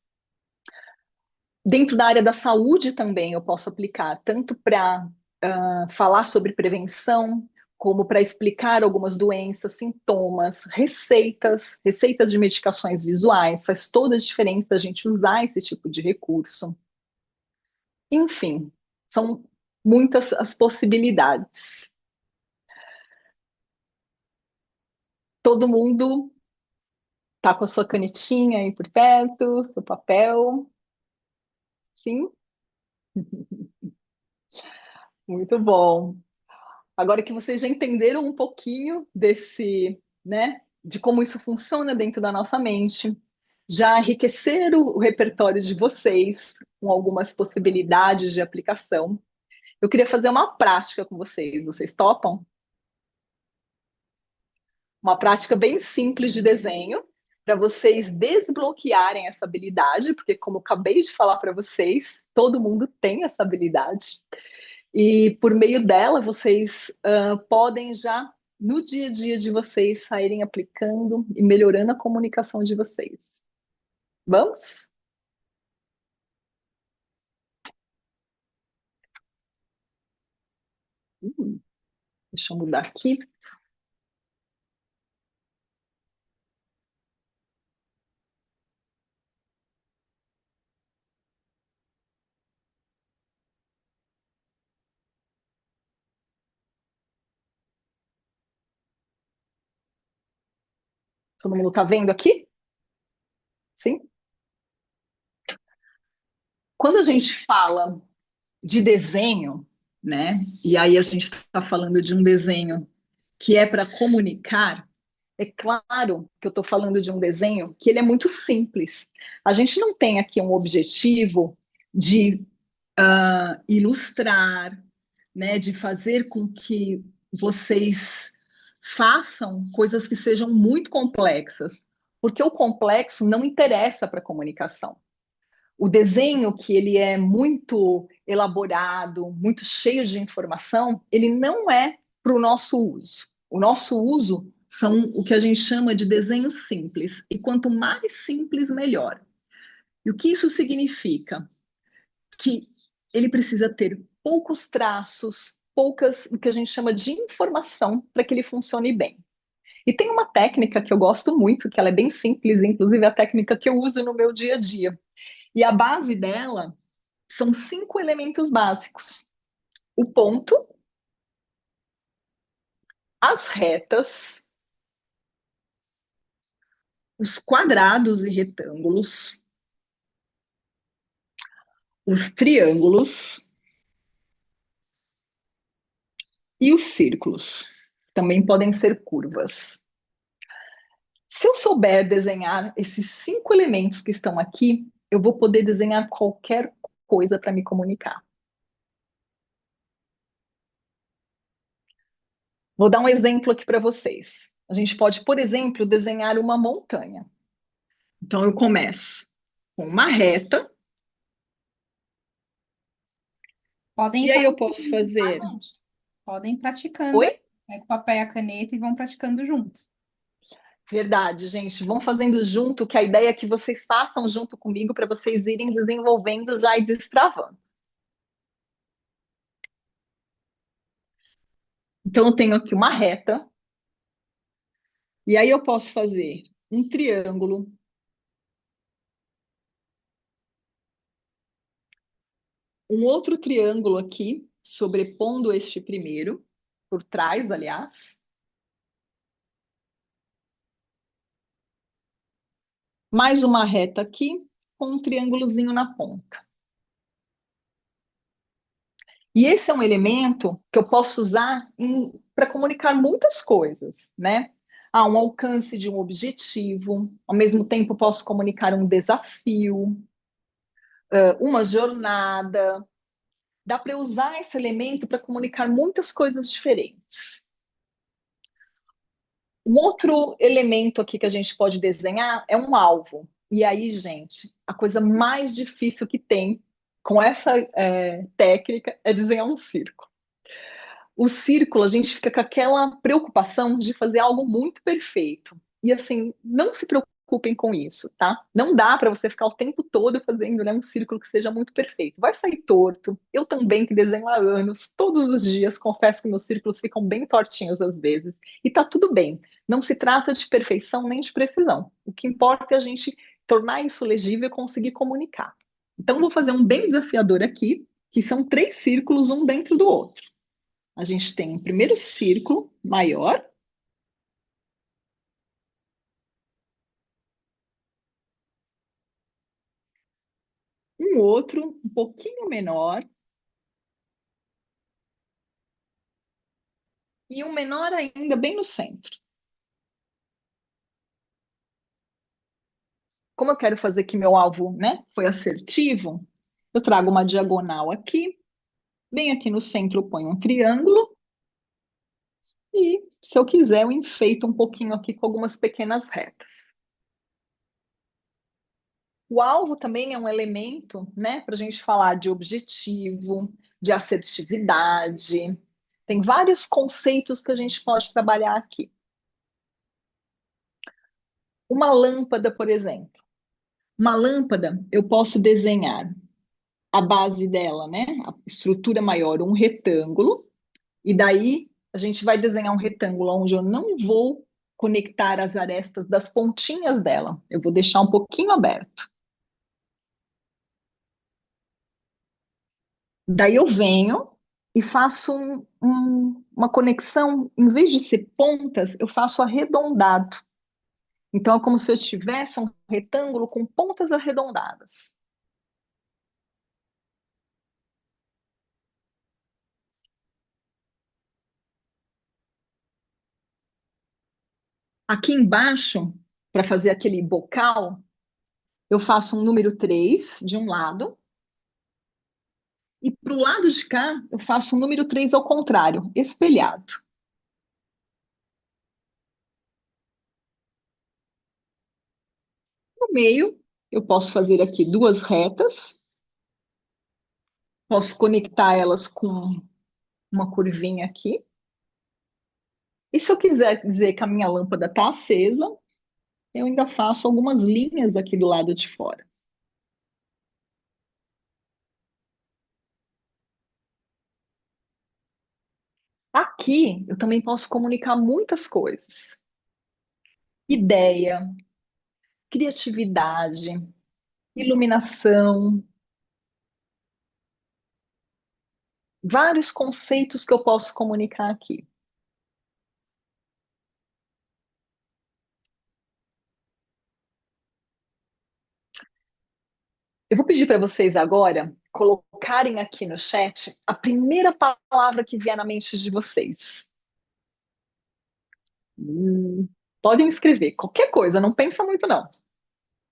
Dentro da área da saúde também eu posso aplicar, tanto para falar sobre prevenção, como para explicar algumas doenças, sintomas, receitas de medicações visuais. Faz toda a diferença a gente usar esse tipo de recurso. Enfim, são muitas as possibilidades. Todo mundo tá com a sua canetinha aí por perto, seu papel. Sim, muito bom. Agora que vocês já entenderam um pouquinho desse, né, de como isso funciona dentro da nossa mente, já enriqueceram o repertório de vocês com algumas possibilidades de aplicação. Eu queria fazer uma prática com vocês. Vocês topam? Uma prática bem simples de desenho para vocês desbloquearem essa habilidade, porque como eu acabei de falar para vocês, todo mundo tem essa habilidade. E por meio dela, vocês podem já, no dia a dia de vocês, saírem aplicando e melhorando a comunicação de vocês. Vamos? Hum, deixa eu mudar aqui. Todo mundo está vendo aqui? Sim? Quando a gente fala de desenho, né? E aí a gente está falando de um desenho que é para comunicar. É claro que eu estou falando de um desenho que ele é muito simples. A gente não tem aqui um objetivo de ilustrar, né, de fazer com que vocês façam coisas que sejam muito complexas, porque o complexo não interessa para a comunicação. O desenho que ele é muito elaborado, muito cheio de informação, ele não é para o nosso uso. O nosso uso são o que a gente chama de desenhos simples, e quanto mais simples, melhor. E o que isso significa? Que ele precisa ter poucos traços, poucas, o que a gente chama de informação para que ele funcione bem. E tem uma técnica que eu gosto muito, que ela é bem simples, inclusive é a técnica que eu uso no meu dia a dia. E a base dela são 5 elementos básicos: o ponto, as retas, os quadrados e retângulos, os triângulos e os círculos. Também podem ser curvas. Se eu souber desenhar esses 5 elementos que estão aqui, eu vou poder desenhar qualquer coisa para me comunicar. Vou dar um exemplo aqui para vocês. A gente pode, por exemplo, desenhar uma montanha. Então, eu começo com uma reta, Podem ir e aí eu fazendo posso junto, tá, fazer. gente? Podem ir praticando Oi? aí. Pega o papel e a caneta e vão praticando junto. Verdade, gente. Vão fazendo junto, que a ideia é que vocês façam junto comigo para vocês irem desenvolvendo já e destravando. Então, eu tenho aqui uma reta, e aí eu posso fazer um triângulo, um outro triângulo aqui, sobrepondo este primeiro, por trás, aliás, mais uma reta aqui, com um triângulozinho na ponta. E esse é um elemento que eu posso usar para comunicar muitas coisas, né? Um alcance de um objetivo, ao mesmo tempo posso comunicar um desafio, uma jornada. Dá para usar esse elemento para comunicar muitas coisas diferentes. Um outro elemento aqui que a gente pode desenhar é um alvo. E aí, gente, a coisa mais difícil que tem com essa técnica é desenhar um círculo. O círculo, a gente fica com aquela preocupação de fazer algo muito perfeito. E assim, não se preocupem com isso, tá? Não dá para você ficar o tempo todo fazendo, né, um círculo que seja muito perfeito. Vai sair torto. Eu também, que desenho há anos, todos os dias, confesso que meus círculos ficam bem tortinhos às vezes. E tá tudo bem. Não se trata de perfeição nem de precisão. O que importa é a gente tornar isso legível e conseguir comunicar. Então, vou fazer um bem desafiador aqui, que são três círculos, um dentro do outro. A gente tem um primeiro círculo maior, um outro um pouquinho menor e um menor ainda bem no centro. Como eu quero fazer que meu alvo, né, foi assertivo, eu trago uma diagonal aqui, bem aqui no centro eu ponho um triângulo e, se eu quiser, eu enfeito um pouquinho aqui com algumas pequenas retas. O alvo também é um elemento, né, para a gente falar de objetivo, de assertividade. Tem vários conceitos que a gente pode trabalhar aqui. Uma lâmpada, por exemplo. Uma lâmpada, eu posso desenhar a base dela, né, a estrutura maior, um retângulo, e daí a gente vai desenhar um retângulo onde eu não vou conectar as arestas das pontinhas dela. Eu vou deixar um pouquinho aberto. Daí eu venho e faço uma conexão, em vez de ser pontas, eu faço arredondado. Então é como se eu tivesse um retângulo com pontas arredondadas. Aqui embaixo, para fazer aquele bocal, eu faço um número 3 de um lado, e para o lado de cá, eu faço um número 3 ao contrário, espelhado. No meio, eu posso fazer aqui duas retas, posso conectar elas com uma curvinha aqui. E se eu quiser dizer que a minha lâmpada está acesa, eu ainda faço algumas linhas aqui do lado de fora. Aqui, eu também posso comunicar muitas coisas. Ideia, criatividade, iluminação, vários conceitos que eu posso comunicar aqui. Eu vou pedir para vocês agora colocarem aqui no chat a primeira palavra que vier na mente de vocês. Hum, Podem escrever qualquer coisa, não pensa muito não.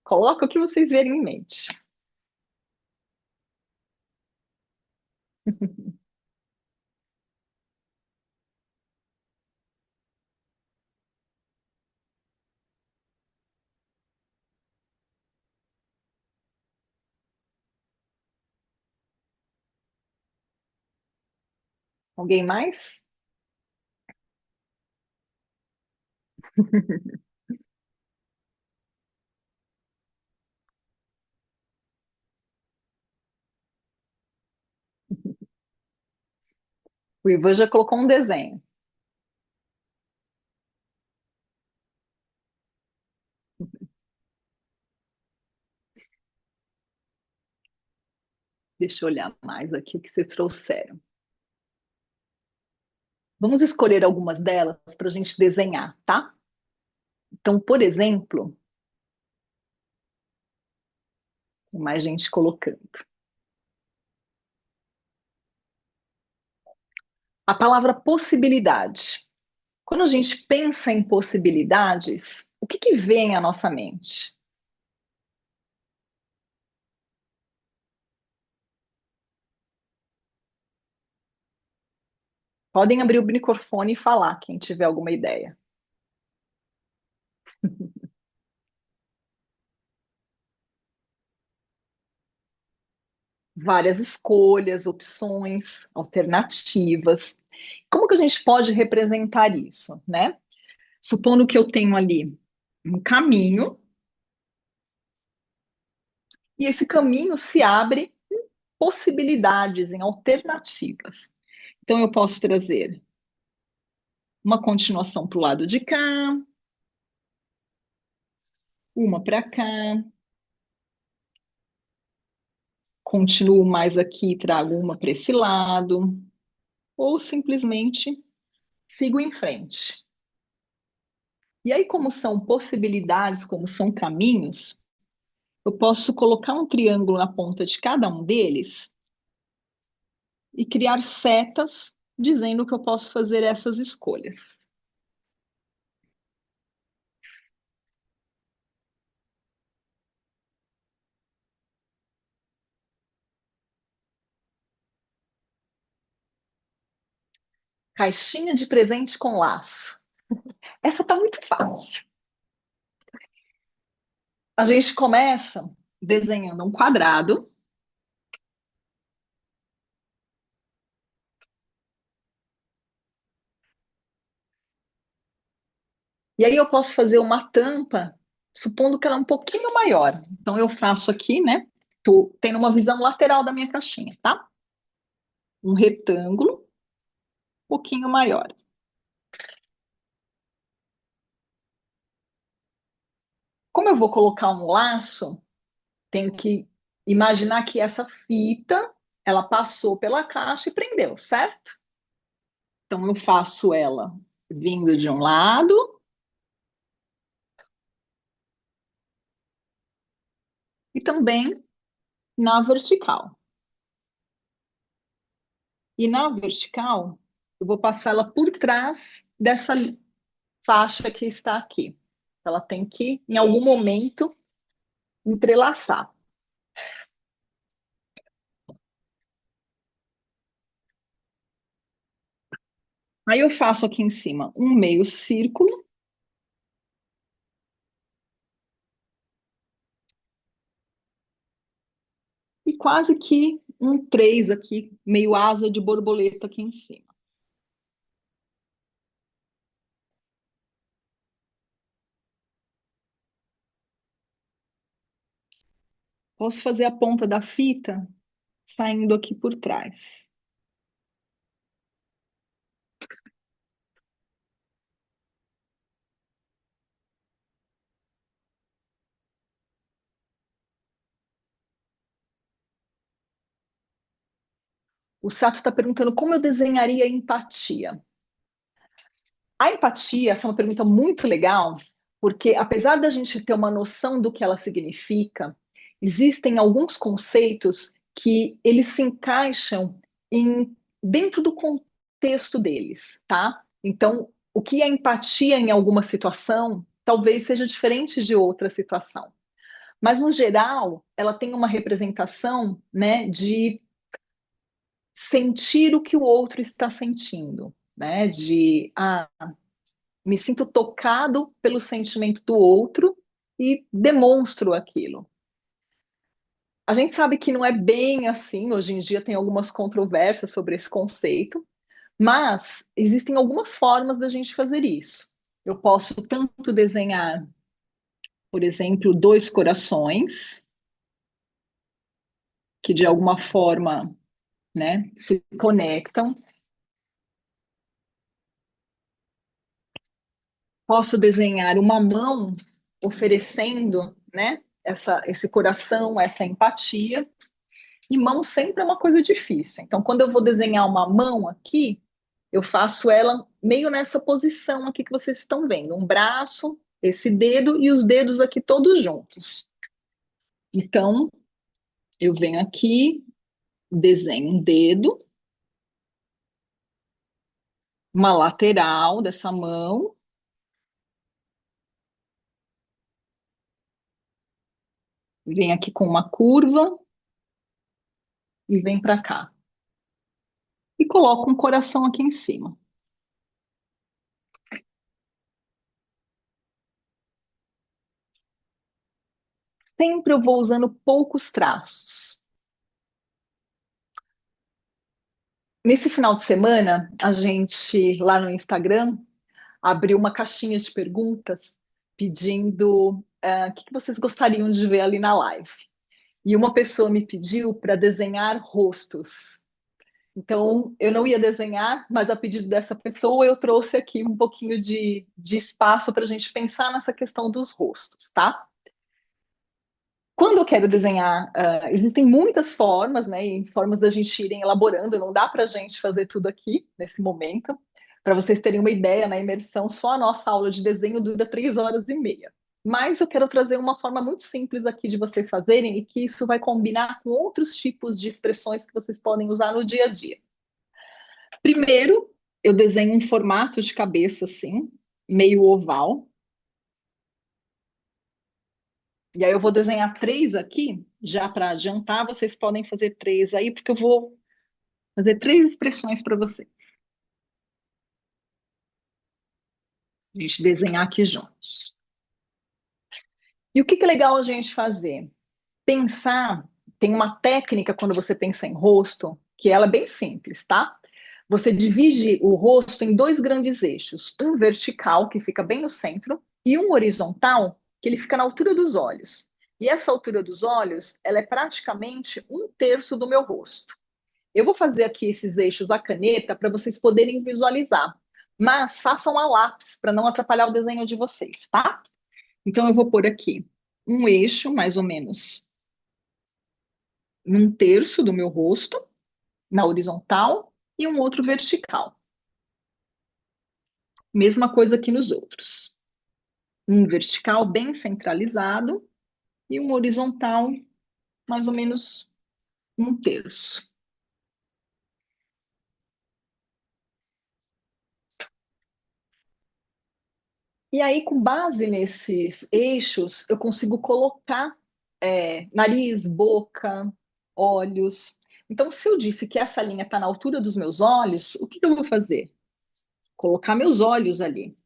Coloca o que vocês verem em mente. Alguém mais? O Ivan já colocou um desenho. Deixa eu olhar mais aqui o que vocês trouxeram. Vamos escolher algumas delas para a gente desenhar, tá? Então, por exemplo, tem mais gente colocando. A palavra possibilidade. Quando a gente pensa em possibilidades, o que vem à nossa mente? Podem abrir o microfone e falar, quem tiver alguma ideia. Várias escolhas, opções, alternativas. Como que a gente pode representar isso, né? Supondo que eu tenho ali um caminho, e esse caminho se abre em possibilidades, em alternativas. Então, eu posso trazer uma continuação para o lado de cá, uma para cá, continuo mais aqui, trago uma para esse lado, ou simplesmente sigo em frente. E aí, como são possibilidades, como são caminhos, eu posso colocar um triângulo na ponta de cada um deles e criar setas dizendo que eu posso fazer essas escolhas. Caixinha de presente com laço. Essa tá muito fácil. A gente começa desenhando um quadrado. E aí eu posso fazer uma tampa, supondo que ela é um pouquinho maior. Então eu faço aqui, né? Tô tendo uma visão lateral da minha caixinha, tá? Um retângulo um pouquinho maior. Como eu vou colocar um laço, tenho que imaginar que essa fita, ela passou pela caixa e prendeu, certo? Então eu faço ela vindo de um lado e também na vertical. E na vertical, eu vou passar ela por trás dessa faixa que está aqui. Ela tem que, em algum momento, entrelaçar. Aí eu faço aqui em cima um meio círculo e quase que um 3 aqui, meio asa de borboleta aqui em cima. Posso fazer a ponta da fita saindo aqui por trás. O Sato está perguntando como eu desenharia empatia. A empatia, essa é uma pergunta muito legal, porque apesar da gente ter uma noção do que ela significa, existem alguns conceitos que eles se encaixam dentro do contexto deles, tá? Então, o que é empatia em alguma situação talvez seja diferente de outra situação. Mas, no geral, ela tem uma representação, né, de sentir o que o outro está sentindo, né? Me sinto tocado pelo sentimento do outro e demonstro aquilo. A gente sabe que não é bem assim, hoje em dia tem algumas controvérsias sobre esse conceito, mas existem algumas formas da gente fazer isso. Eu posso tanto desenhar, por exemplo, dois corações, que de alguma forma, né, se conectam. Posso desenhar uma mão oferecendo, né, esse coração, essa empatia. E mão sempre é uma coisa difícil. Então, quando eu vou desenhar uma mão aqui, eu faço ela meio nessa posição aqui que vocês estão vendo. Um braço, esse dedo e os dedos aqui todos juntos. Então, eu venho aqui, desenho um dedo, uma lateral dessa mão, venho aqui com uma curva e venho para cá. E coloco um coração aqui em cima. sempre eu vou usando poucos traços. Nesse final de semana, a gente, lá no Instagram, abriu uma caixinha de perguntas pedindo o que vocês gostariam de ver ali na live. E uma pessoa me pediu para desenhar rostos. Então, eu não ia desenhar, mas a pedido dessa pessoa, eu trouxe aqui um pouquinho de espaço para a gente pensar nessa questão dos rostos, tá? Quando eu quero desenhar, existem muitas formas, né? E formas da gente irem elaborando, não dá para a gente fazer tudo aqui nesse momento. Para vocês terem uma ideia, na imersão, só a nossa aula de desenho dura 3 horas e meia. Mas eu quero trazer uma forma muito simples aqui de vocês fazerem e que isso vai combinar com outros tipos de expressões que vocês podem usar no dia a dia. Primeiro, eu desenho um formato de cabeça assim, meio oval. E aí eu vou desenhar três aqui, já para adiantar, vocês podem fazer três aí, porque eu vou fazer três expressões para você. A gente desenhar aqui juntos. E o que é legal a gente fazer? Pensar, tem uma técnica quando você pensa em rosto, que ela é bem simples, tá? Você divide o rosto em dois grandes eixos, um vertical, que fica bem no centro, e um horizontal, que ele fica na altura dos olhos. E essa altura dos olhos, ela é praticamente um terço do meu rosto. Eu vou fazer aqui esses eixos à caneta para vocês poderem visualizar, mas façam a lápis para não atrapalhar o desenho de vocês, tá? Então eu vou pôr aqui um eixo, mais ou menos um terço do meu rosto, na horizontal, e um outro vertical. Mesma coisa aqui nos outros. Um vertical bem centralizado e um horizontal, mais ou menos um terço. E aí, com base nesses eixos, eu consigo colocar nariz, boca, olhos. Então, se eu disse que essa linha está na altura dos meus olhos, o que eu vou fazer? Colocar meus olhos ali.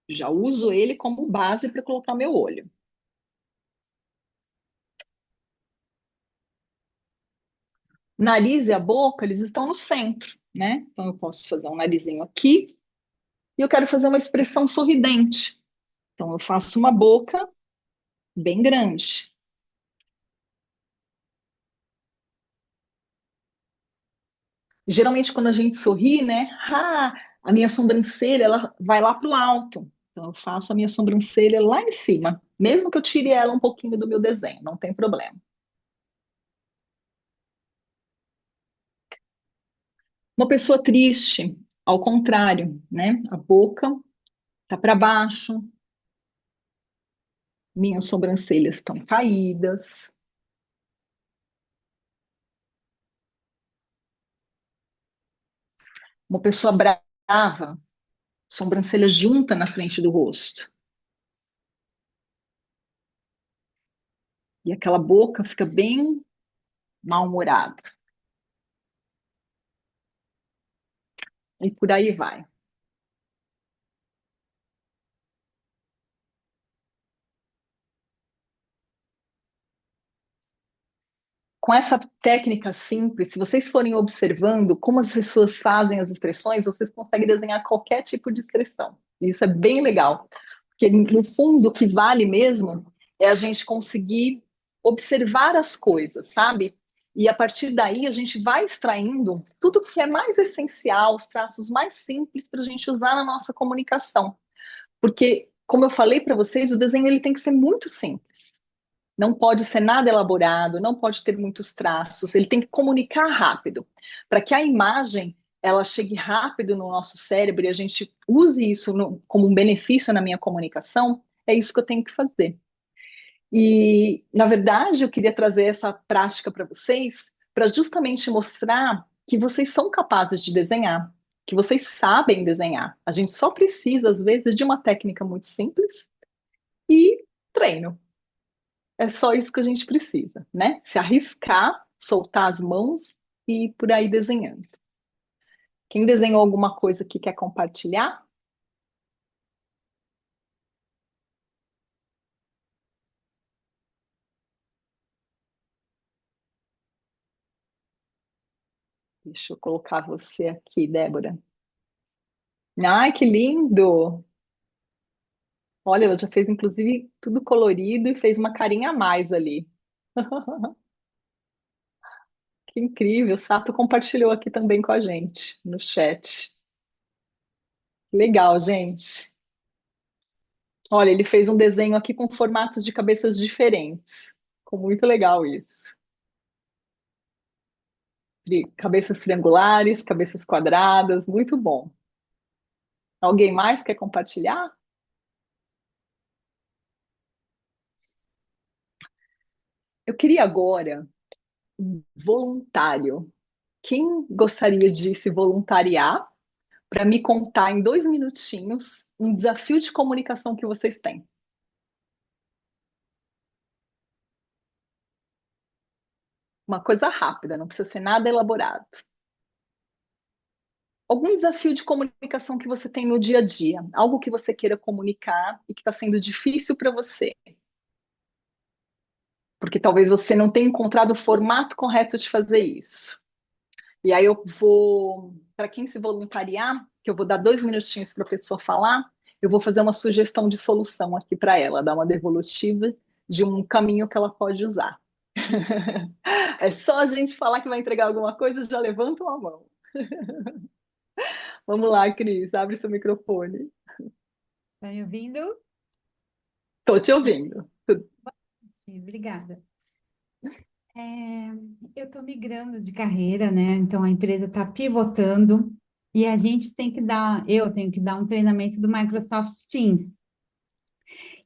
Já uso ele como base para colocar meu olho. Nariz e a boca, eles estão no centro, né? Então, eu posso fazer um narizinho aqui e eu quero fazer uma expressão sorridente. Então, eu faço uma boca bem grande. Geralmente, quando a gente sorri, né? A minha sobrancelha, ela vai lá para o alto. Então, eu faço a minha sobrancelha lá em cima, mesmo que eu tire ela um pouquinho do meu desenho, não tem problema. Uma pessoa triste, ao contrário, né? A boca tá para baixo, minhas sobrancelhas estão caídas. Uma pessoa brava, sobrancelha junta na frente do rosto. E aquela boca fica bem mal-humorada. E por aí vai. Com essa técnica simples, se vocês forem observando como as pessoas fazem as expressões, vocês conseguem desenhar qualquer tipo de expressão. E isso é bem legal, porque no fundo o que vale mesmo é a gente conseguir observar as coisas, sabe? E a partir daí a gente vai extraindo tudo que é mais essencial, os traços mais simples para a gente usar na nossa comunicação. Porque, como eu falei para vocês, o desenho ele tem que ser muito simples. Não pode ser nada elaborado, não pode ter muitos traços, ele tem que comunicar rápido, para que a imagem ela chegue rápido no nosso cérebro e a gente use isso como um benefício na minha comunicação, é isso que eu tenho que fazer. E, na verdade, eu queria trazer essa prática para vocês, para justamente mostrar que vocês são capazes de desenhar, que vocês sabem desenhar. A gente só precisa, às vezes, de uma técnica muito simples e treino. É só isso que a gente precisa, né? Se arriscar, soltar as mãos e ir por aí desenhando. Quem desenhou alguma coisa que quer compartilhar? Deixa eu colocar você aqui, Débora. Ai, que lindo! Olha, ela já fez inclusive tudo colorido e fez uma carinha a mais ali. Que incrível! O Sato compartilhou aqui também com a gente no chat. Legal, gente. Olha, ele fez um desenho aqui com formatos de cabeças diferentes. Ficou muito legal isso. Cabeças triangulares, cabeças quadradas, muito bom. Alguém mais quer compartilhar? Eu queria agora um voluntário. Quem gostaria de se voluntariar para me contar em 2 minutinhos um desafio de comunicação que vocês têm? Uma coisa rápida, não precisa ser nada elaborado. Algum desafio de comunicação que você tem no dia a dia, algo que você queira comunicar e que está sendo difícil para você, porque talvez você não tenha encontrado o formato correto de fazer isso. E aí eu vou, para quem se voluntariar, que eu vou dar 2 minutinhos para a pessoa falar, eu vou fazer uma sugestão de solução aqui para ela, dar uma devolutiva de um caminho que ela pode usar. É só a gente falar que vai entregar alguma coisa, já levantam a mão. Vamos lá, Cris, abre seu microfone. Tá me ouvindo? Estou te ouvindo. Sim, obrigada. Eu estou migrando de carreira, né? Então a empresa está pivotando e a gente tem que dar, eu tenho que dar um treinamento do Microsoft Teams.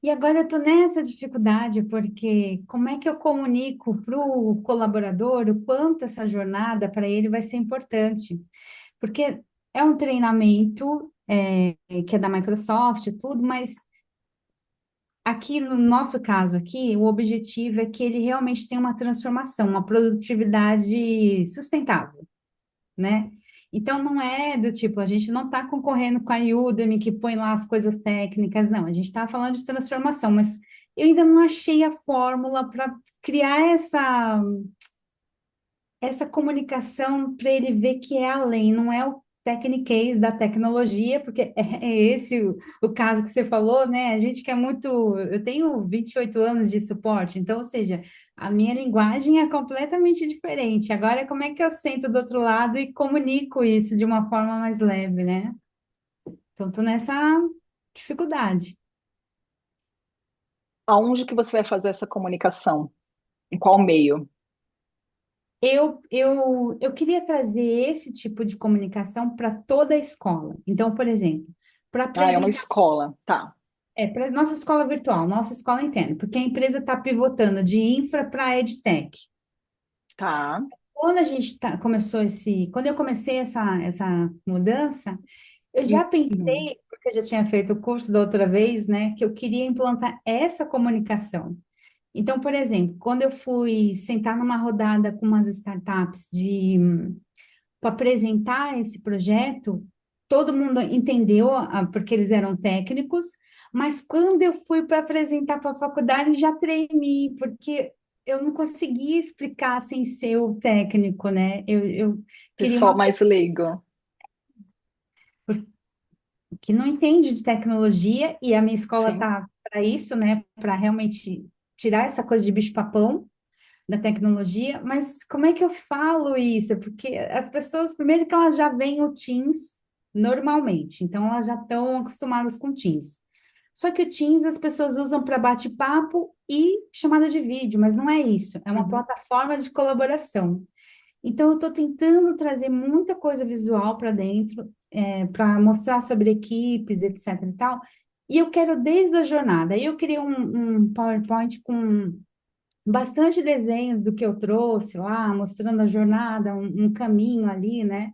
E agora eu estou nessa dificuldade, porque como é que eu comunico para o colaborador o quanto essa jornada para ele vai ser importante? Porque é um treinamento que é da Microsoft, e tudo, mas aqui no nosso caso aqui, o objetivo é que ele realmente tenha uma transformação, uma produtividade sustentável, né? Então não é do tipo, a gente não está concorrendo com a Udemy que põe lá as coisas técnicas, não, a gente está falando de transformação, mas eu ainda não achei a fórmula para criar essa comunicação para ele ver que é além, não é o techniquez da tecnologia, porque é esse o caso que você falou, né? A gente que é muito. Eu tenho 28 anos de suporte, então, ou seja, a minha linguagem é completamente diferente. Agora, como é que eu sento do outro lado e comunico isso de uma forma mais leve, né? Então, estou nessa dificuldade. Aonde que você vai fazer essa comunicação? Em qual meio? Eu queria trazer esse tipo de comunicação para toda a escola. Então, por exemplo, para Ah, é uma apresentar, escola, tá, para nossa escola virtual, nossa escola interna, porque a empresa está pivotando de infra para edtech. tá. Quando a gente começou quando eu comecei essa mudança, eu já Uhum. pensei, porque eu já tinha feito o curso da outra vez, né, que eu queria implantar essa comunicação. Então, por exemplo, quando eu fui sentar numa rodada com umas startups para apresentar esse projeto, todo mundo entendeu, porque eles eram técnicos, mas quando eu fui para apresentar para a faculdade, já tremi, porque eu não conseguia explicar sem ser o técnico, né? Eu queria Pessoal uma mais leigo. pessoa que não entende de tecnologia, e a minha escola Sim. tá para isso, né? Para realmente tirar essa coisa de bicho-papão da tecnologia, mas como é que eu falo isso? Porque as pessoas, primeiro que elas já veem o Teams normalmente, então elas já estão acostumadas com o Teams. Só que o Teams as pessoas usam para bate-papo e chamada de vídeo, mas não é isso, é uma Uhum. plataforma de colaboração. Então, eu estou tentando trazer muita coisa visual para dentro, para mostrar sobre equipes, etc. e tal. E eu quero desde a jornada. Aí eu criei um PowerPoint com bastante desenhos do que eu trouxe lá, mostrando a jornada, um caminho ali, né?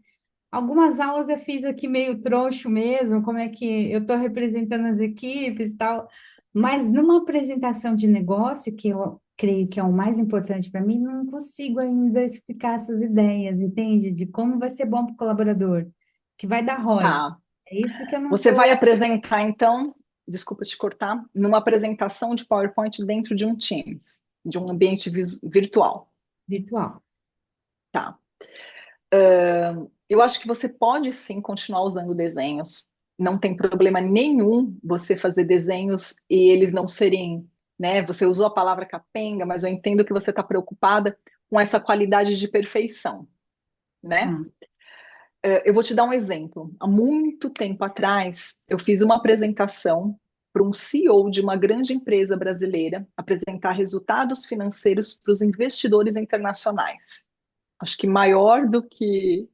Algumas aulas eu fiz aqui meio troncho mesmo, como é que eu estou representando as equipes e tal, mas numa apresentação de negócio, que eu creio que é o mais importante para mim, não consigo ainda explicar essas ideias, entende? De como vai ser bom para o colaborador, que vai dar ROI. Tá. É isso que eu não Você estou vai apresentar, então, desculpa te cortar, numa apresentação de PowerPoint dentro de um Teams, de um ambiente virtual. virtual. Tá. Eu acho que você pode sim continuar usando desenhos. Não tem problema nenhum você fazer desenhos e eles não serem, né? Você usou a palavra capenga, mas eu entendo que você está preocupada com essa qualidade de perfeição, né? Tá. Eu vou te dar um exemplo. Há muito tempo atrás, eu fiz uma apresentação para um CEO de uma grande empresa brasileira apresentar resultados financeiros para os investidores internacionais. Acho que maior do que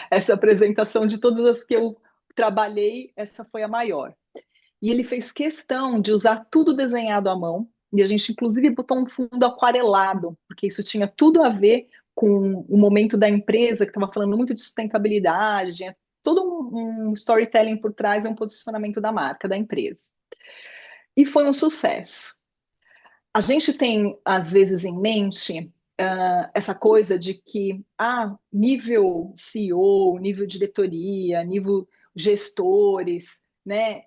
essa apresentação de todas as que eu trabalhei, essa foi a maior. E ele fez questão de usar tudo desenhado à mão, e a gente inclusive botou um fundo aquarelado, porque isso tinha tudo a ver com o momento da empresa, que estava falando muito de sustentabilidade, tinha todo um storytelling por trás e um posicionamento da marca, da empresa. E foi um sucesso. A gente tem, às vezes, em mente essa coisa de que, nível CEO, nível diretoria, nível gestores, né?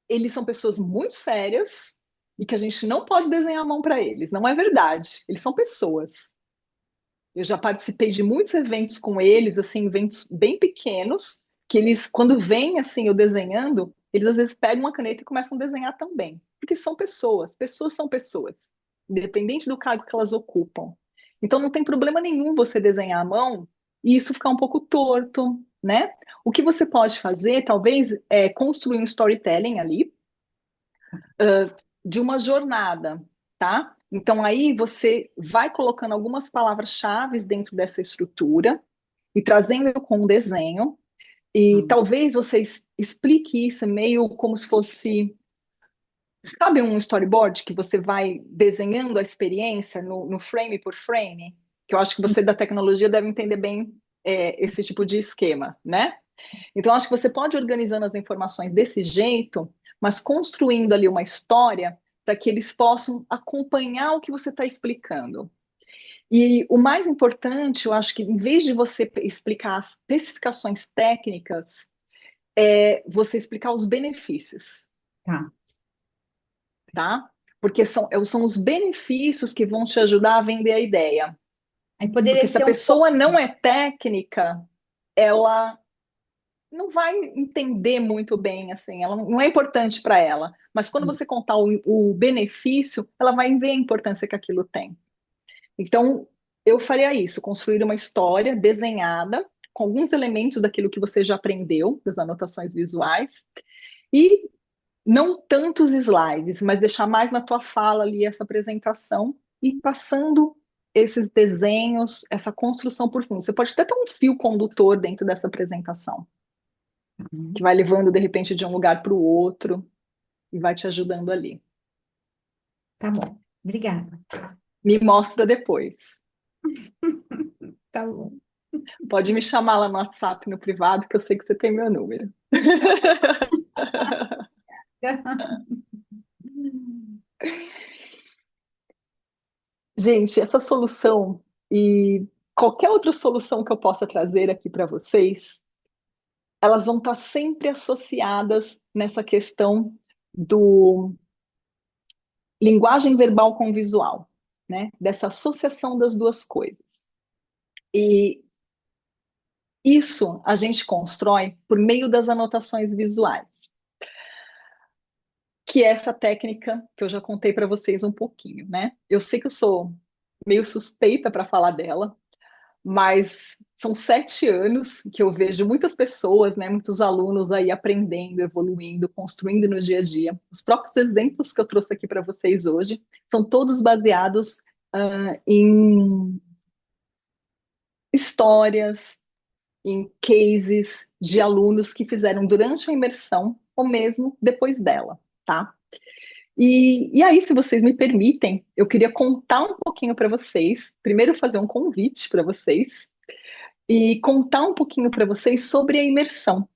Eles são pessoas muito sérias e que a gente não pode desenhar a mão para eles. Não é verdade. Eles são pessoas. Eu já participei de muitos eventos com eles, assim, eventos bem pequenos, que eles, quando vêm, assim, eu desenhando, eles às vezes pegam uma caneta e começam a desenhar também. Porque são pessoas. Pessoas são pessoas. Independente do cargo que elas ocupam. Então não tem problema nenhum você desenhar à mão e isso ficar um pouco torto, né? O que você pode fazer, talvez, é construir um storytelling ali, de uma jornada, tá? Então aí você vai colocando algumas palavras-chave dentro dessa estrutura e trazendo com um desenho, e Hum. talvez você explique isso meio como se fosse, sabe, um storyboard que você vai desenhando a experiência no frame por frame, que eu acho que você da tecnologia deve entender bem esse tipo de esquema, né? Então, acho que você pode ir organizando as informações desse jeito, mas construindo ali uma história para que eles possam acompanhar o que você está explicando. E o mais importante, eu acho que em vez de você explicar as especificações técnicas, é você explicar os benefícios, Tá. tá? Porque são os benefícios que vão te ajudar a vender a ideia. Aí poderia Porque se a ser um pessoa não é técnica, ela não vai entender muito bem, assim, ela não é importante para ela. Mas quando você contar o benefício, ela vai ver a importância que aquilo tem. Então, eu faria isso, construir uma história desenhada com alguns elementos daquilo que você já aprendeu, das anotações visuais, e não tantos slides, mas deixar mais na tua fala ali essa apresentação e passando esses desenhos, essa construção por fundo. Você pode até ter um fio condutor dentro dessa apresentação que vai levando de repente de um lugar para o outro e vai te ajudando ali. Tá bom. Obrigada. Me mostra depois. Tá bom. Pode me chamar lá no WhatsApp, no privado, que eu sei que você tem meu número. Gente, essa solução e qualquer outra solução que eu possa trazer aqui para vocês, elas vão estar sempre associadas nessa questão do linguagem verbal com visual, né? Dessa associação das duas coisas. E isso a gente constrói por meio das anotações visuais, que é essa técnica que eu já contei para vocês um pouquinho, né? Eu sei que eu sou meio suspeita para falar dela, mas são 7 anos que eu vejo muitas pessoas, né, muitos alunos aí aprendendo, evoluindo, construindo no dia a dia. Os próprios exemplos que eu trouxe aqui para vocês hoje são todos baseados em histórias, em cases de alunos que fizeram durante a imersão ou mesmo depois dela, tá? E aí, se vocês me permitem, eu queria contar um pouquinho para vocês, primeiro fazer um convite para vocês e contar um pouquinho para vocês sobre a imersão.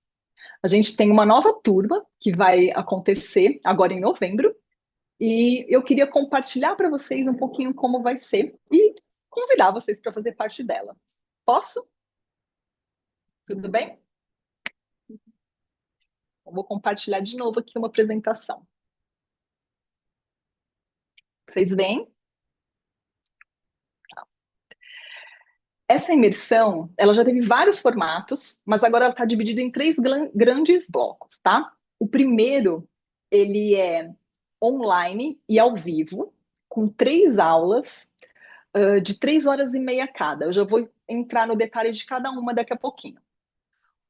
A gente tem uma nova turma que vai acontecer agora em novembro e eu queria compartilhar para vocês um pouquinho como vai ser e convidar vocês para fazer parte dela. Posso? Tudo bem? Eu vou compartilhar de novo aqui uma apresentação. Vocês veem? Essa imersão, ela já teve vários formatos, mas agora ela está dividida em três grandes blocos, tá? O primeiro, ele é online e ao vivo, com 3 aulas, de 3 horas e meia cada. Eu já vou entrar no detalhe de cada uma daqui a pouquinho.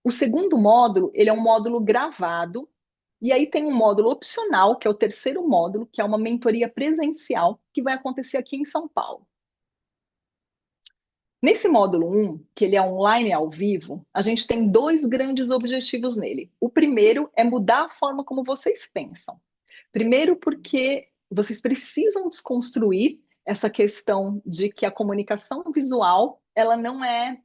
O segundo módulo, ele é um módulo gravado, e aí tem um módulo opcional, que é o terceiro módulo, que é uma mentoria presencial, que vai acontecer aqui em São Paulo. Nesse módulo 1, que ele é online e ao vivo, a gente tem 2 grandes objetivos nele. O primeiro é mudar a forma como vocês pensam. Primeiro porque vocês precisam desconstruir essa questão de que a comunicação visual, ela não é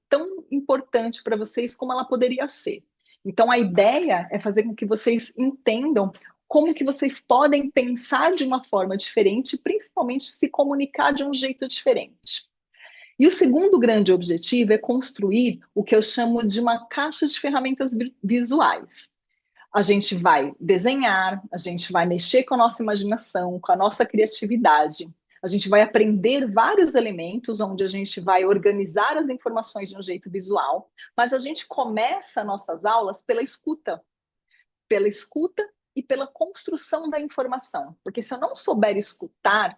tão importante para vocês como ela poderia ser. Então, a ideia é fazer com que vocês entendam como que vocês podem pensar de uma forma diferente, principalmente se comunicar de um jeito diferente. E o segundo grande objetivo é construir o que eu chamo de uma caixa de ferramentas visuais. A gente vai desenhar, a gente vai mexer com a nossa imaginação, com a nossa criatividade. A gente vai aprender vários elementos onde a gente vai organizar as informações de um jeito visual, mas a gente começa nossas aulas pela escuta e pela construção da informação. Porque se eu não souber escutar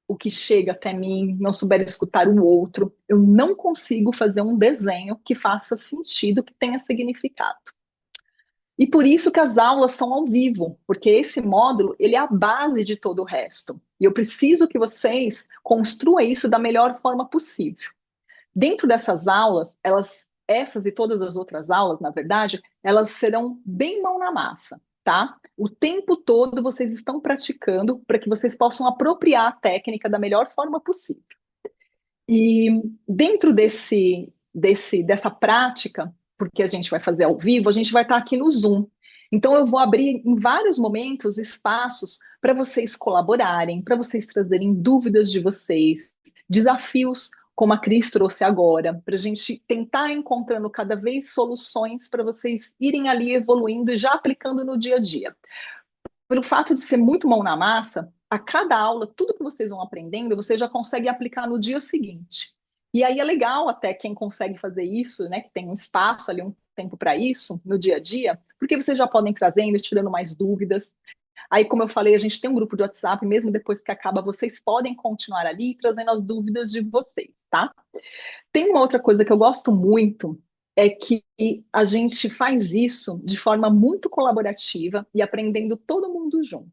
o que chega até mim, não souber escutar o outro, eu não consigo fazer um desenho que faça sentido, que tenha significado. E por isso que as aulas são ao vivo, porque esse módulo, ele é a base de todo o resto. E eu preciso que vocês construam isso da melhor forma possível. Dentro dessas aulas, essas e todas as outras aulas, na verdade, elas serão bem mão na massa, tá? O tempo todo vocês estão praticando para que vocês possam apropriar a técnica da melhor forma possível. E dentro dessa prática, porque a gente vai fazer ao vivo, a gente vai estar aqui no Zoom. Então, eu vou abrir em vários momentos espaços para vocês colaborarem, para vocês trazerem dúvidas de vocês, desafios como a Cris trouxe agora, para a gente tentar encontrando cada vez soluções para vocês irem ali evoluindo e já aplicando no dia a dia. Pelo fato de ser muito mão na massa, a cada aula, tudo que vocês vão aprendendo, vocês já conseguem aplicar no dia seguinte. E aí é legal até quem consegue fazer isso, né, que tem um espaço ali, um tempo para isso, no dia a dia, porque vocês já podem ir trazendo, tirando mais dúvidas. Aí, como eu falei, a gente tem um grupo de WhatsApp, mesmo depois que acaba, vocês podem continuar ali trazendo as dúvidas de vocês, tá? Tem uma outra coisa que eu gosto muito, é que a gente faz isso de forma muito colaborativa e aprendendo todo mundo junto.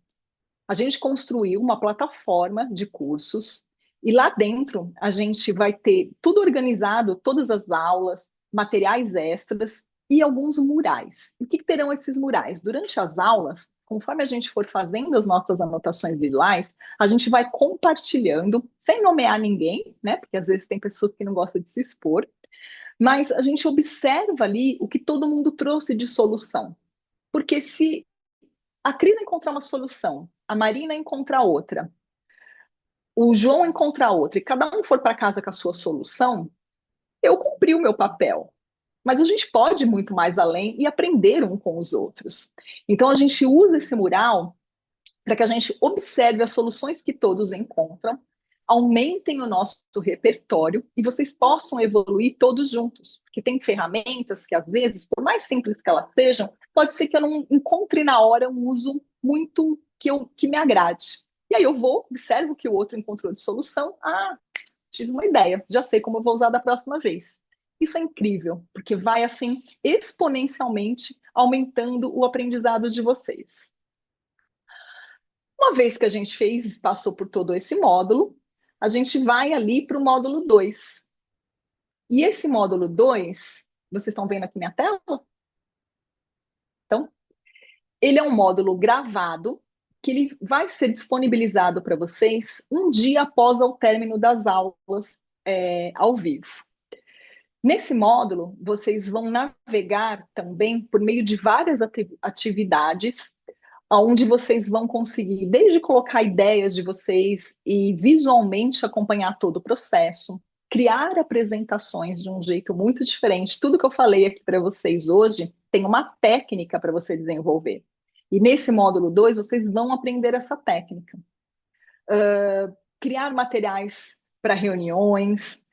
A gente construiu uma plataforma de cursos e lá dentro a gente vai ter tudo organizado, todas as aulas, materiais extras e alguns murais. E o que terão esses murais? Durante as aulas, conforme a gente for fazendo as nossas anotações visuais, a gente vai compartilhando, sem nomear ninguém, né? Porque às vezes tem pessoas que não gostam de se expor, mas a gente observa ali o que todo mundo trouxe de solução. Porque se a Cris encontrar uma solução, a Marina encontrar outra, o João encontrar outra, e cada um for para casa com a sua solução, eu cumpri o meu papel. Mas a gente pode ir muito mais além e aprender um com os outros. Então a gente usa esse mural para que a gente observe as soluções que todos encontram, aumentem o nosso repertório e vocês possam evoluir todos juntos. Porque tem ferramentas que, às vezes, por mais simples que elas sejam, pode ser que eu não encontre na hora um uso muito que me agrade. E aí eu vou, observo que o outro encontrou de solução. Ah, tive uma ideia, já sei como eu vou usar da próxima vez. Isso é incrível, porque vai, assim, exponencialmente aumentando o aprendizado de vocês. Uma vez que a gente passou por todo esse módulo, a gente vai ali para o módulo 2. E esse módulo 2, vocês estão vendo aqui minha tela? Então, ele é um módulo gravado, que ele vai ser disponibilizado para vocês um dia após o término das aulas ao vivo. Nesse módulo, vocês vão navegar também por meio de várias atividades, onde vocês vão conseguir, desde colocar ideias de vocês e visualmente acompanhar todo o processo, criar apresentações de um jeito muito diferente. Tudo que eu falei aqui para vocês hoje tem uma técnica para você desenvolver. E nesse módulo 2, vocês vão aprender essa técnica. Criar materiais para reuniões,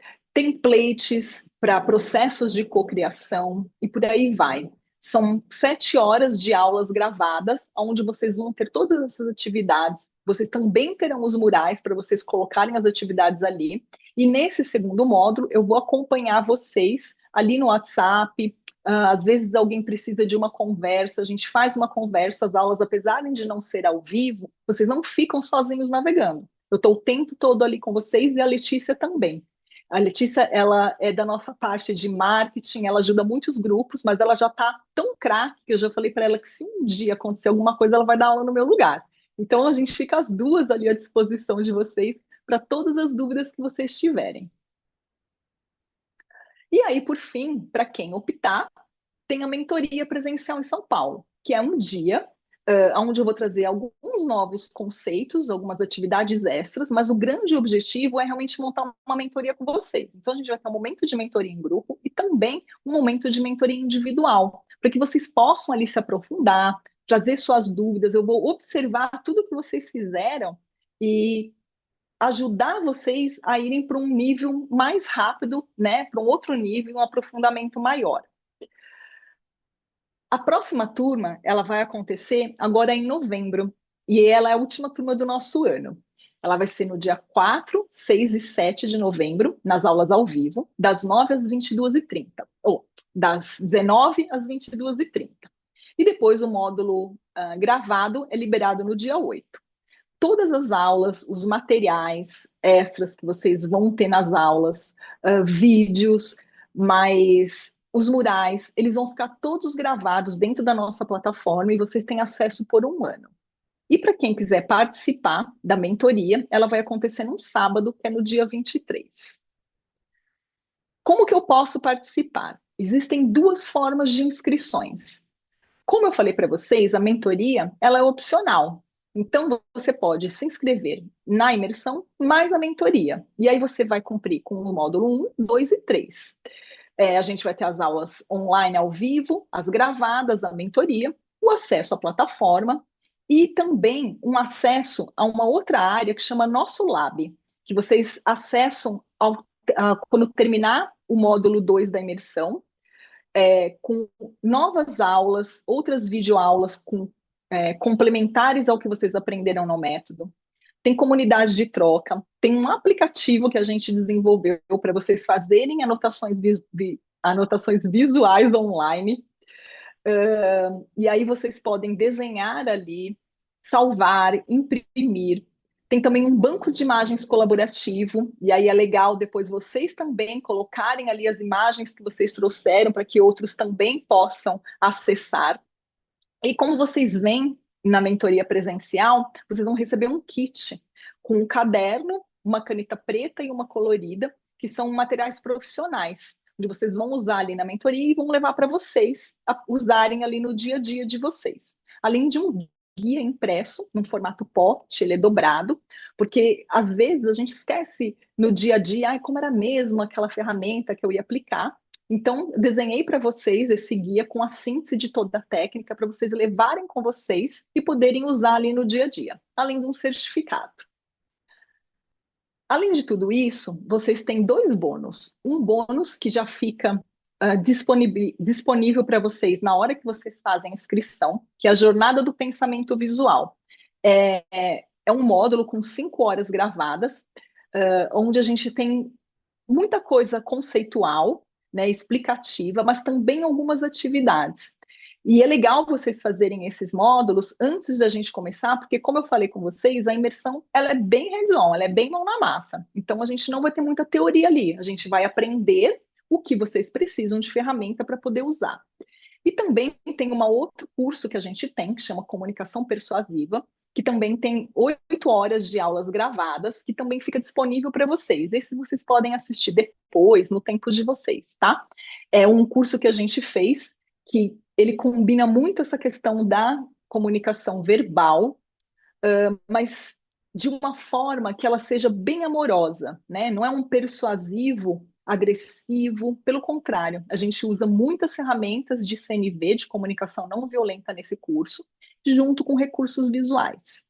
templates para processos de cocriação e por aí vai. São 7 horas de aulas gravadas, onde vocês vão ter todas essas atividades. Vocês também terão os murais para vocês colocarem as atividades ali. E nesse segundo módulo, eu vou acompanhar vocês ali no WhatsApp. Às vezes alguém precisa de uma conversa, a gente faz uma conversa, as aulas, apesar de não ser ao vivo, vocês não ficam sozinhos navegando. Eu estou o tempo todo ali com vocês e a Letícia também. A Letícia, ela é da nossa parte de marketing, ela ajuda muitos grupos, mas ela já está tão craque que eu já falei para ela que se um dia acontecer alguma coisa, ela vai dar aula no meu lugar. Então, a gente fica as duas ali à disposição de vocês para todas as dúvidas que vocês tiverem. E aí, por fim, para quem optar, tem a mentoria presencial em São Paulo, que é um dia onde eu vou trazer alguns novos conceitos, algumas atividades extras, mas o grande objetivo é realmente montar uma mentoria com vocês. Então, a gente vai ter um momento de mentoria em grupo e também um momento de mentoria individual, para que vocês possam ali se aprofundar, trazer suas dúvidas. Eu vou observar tudo que vocês fizeram e ajudar vocês a irem para um nível mais rápido, né, para um outro nível, um aprofundamento maior. A próxima turma, ela vai acontecer agora em novembro, e ela é a última turma do nosso ano. Ela vai ser no dia 4, 6 e 7 de novembro, nas aulas ao vivo, das 9 às 22h30, ou das 19 às 22h30. E depois o módulo gravado é liberado no dia 8. Todas as aulas, os materiais extras que vocês vão ter nas aulas, vídeos, mas os murais, eles vão ficar todos gravados dentro da nossa plataforma e vocês têm acesso por um ano. E para quem quiser participar da mentoria, ela vai acontecer num sábado, que é no dia 23. Como que eu posso participar? Existem 2 formas de inscrições. Como eu falei para vocês, a mentoria, ela é opcional. Então, você pode se inscrever na imersão mais a mentoria. E aí você vai cumprir com o módulo 1, 2 e 3. A gente vai ter as aulas online ao vivo, as gravadas, a mentoria, o acesso à plataforma e também um acesso a uma outra área que chama Nosso Lab, que vocês acessam quando terminar o módulo 2 da imersão, com novas aulas, outras videoaulas complementares ao que vocês aprenderam no método. Tem comunidade de troca, tem um aplicativo que a gente desenvolveu para vocês fazerem anotações visuais online. E aí vocês podem desenhar ali, salvar, imprimir. Tem também um banco de imagens colaborativo, e aí é legal depois vocês também colocarem ali as imagens que vocês trouxeram para que outros também possam acessar. E como vocês veem na mentoria presencial, vocês vão receber um kit com um caderno, uma caneta preta e uma colorida, que são materiais profissionais, onde vocês vão usar ali na mentoria e vão levar para vocês usarem ali no dia a dia de vocês. Além de um guia impresso, num formato pocket, ele é dobrado, porque às vezes a gente esquece no dia a dia, como era mesmo aquela ferramenta que eu ia aplicar. Então, desenhei para vocês esse guia com a síntese de toda a técnica para vocês levarem com vocês e poderem usar ali no dia a dia, além de um certificado. Além de tudo isso, vocês têm 2 bônus. Um bônus que já fica disponível para vocês na hora que vocês fazem a inscrição, que é a Jornada do Pensamento Visual. É um módulo com 5 horas gravadas, onde a gente tem muita coisa conceitual, né, explicativa, mas também algumas atividades. E é legal vocês fazerem esses módulos antes da gente começar, porque como eu falei com vocês, a imersão ela é bem hands-on, ela é bem mão na massa. Então a gente não vai ter muita teoria ali, a gente vai aprender o que vocês precisam de ferramenta para poder usar. E também tem um outro curso que a gente tem, que chama Comunicação Persuasiva, que também tem 8 horas de aulas gravadas, que também fica disponível para vocês. Esse vocês podem assistir depois, no tempo de vocês, tá? É um curso que a gente fez, que ele combina muito essa questão da comunicação verbal, mas de uma forma que ela seja bem amorosa, né? Não é um persuasivo agressivo, pelo contrário, a gente usa muitas ferramentas de CNV, de comunicação não violenta nesse curso, junto com recursos visuais.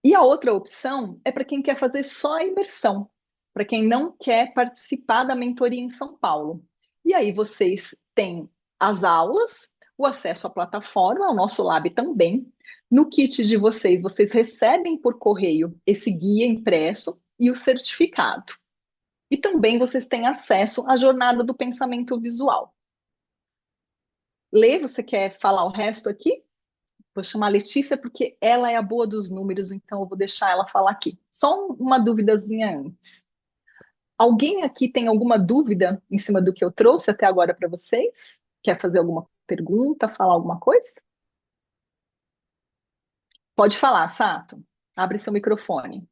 E a outra opção é para quem quer fazer só a imersão. para quem não quer participar da mentoria em São Paulo. E aí vocês têm as aulas, o acesso à plataforma, ao nosso lab também. No kit de vocês, vocês recebem por correio esse guia impresso e o certificado. E também vocês têm acesso à jornada do pensamento visual. Lê, você quer falar o resto aqui? Vou chamar a Letícia porque ela é a boa dos números, então eu vou deixar ela falar aqui. Só uma duvidazinha antes. Alguém aqui tem alguma dúvida em cima do que eu trouxe até agora para vocês? Quer fazer alguma pergunta, falar alguma coisa? Pode falar, Sato. Abre seu microfone.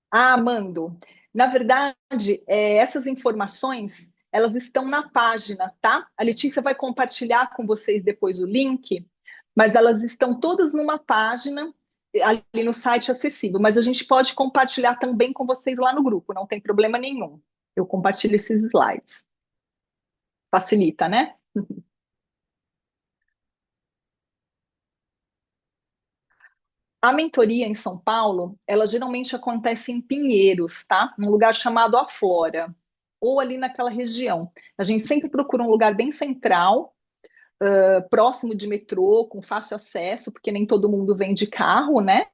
Ah, mando. Na verdade, essas informações, elas estão na página, tá? A Letícia vai compartilhar com vocês depois o link, mas elas estão todas numa página ali no site acessível, mas a gente pode compartilhar também com vocês lá no grupo, não tem problema nenhum. Eu compartilho esses slides. Facilita, né? A mentoria em São Paulo, ela geralmente acontece em Pinheiros, tá? Num lugar chamado Aflora, ou ali naquela região. A gente sempre procura um lugar bem central, próximo de metrô, com fácil acesso, porque nem todo mundo vem de carro, né?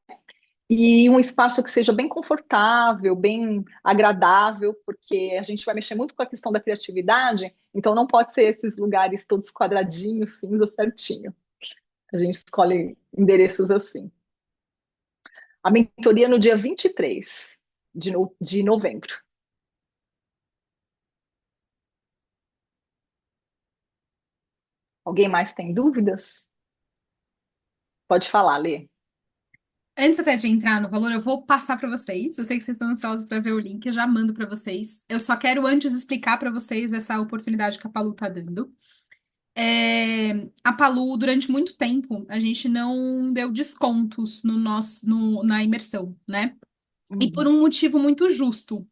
E um espaço que seja bem confortável, bem agradável, porque a gente vai mexer muito com a questão da criatividade, então não pode ser esses lugares todos quadradinhos, cinza, certinho. A gente escolhe endereços assim. A mentoria no dia 23 de novembro. Alguém mais tem dúvidas? Pode falar, Lê. Antes até de entrar no valor, eu vou passar para vocês. Eu sei que vocês estão ansiosos para ver o link, eu já mando para vocês. Eu só quero antes explicar para vocês essa oportunidade que a Palu está dando. A Palu, durante muito tempo, a gente não deu descontos na imersão, né? E por um motivo muito justo.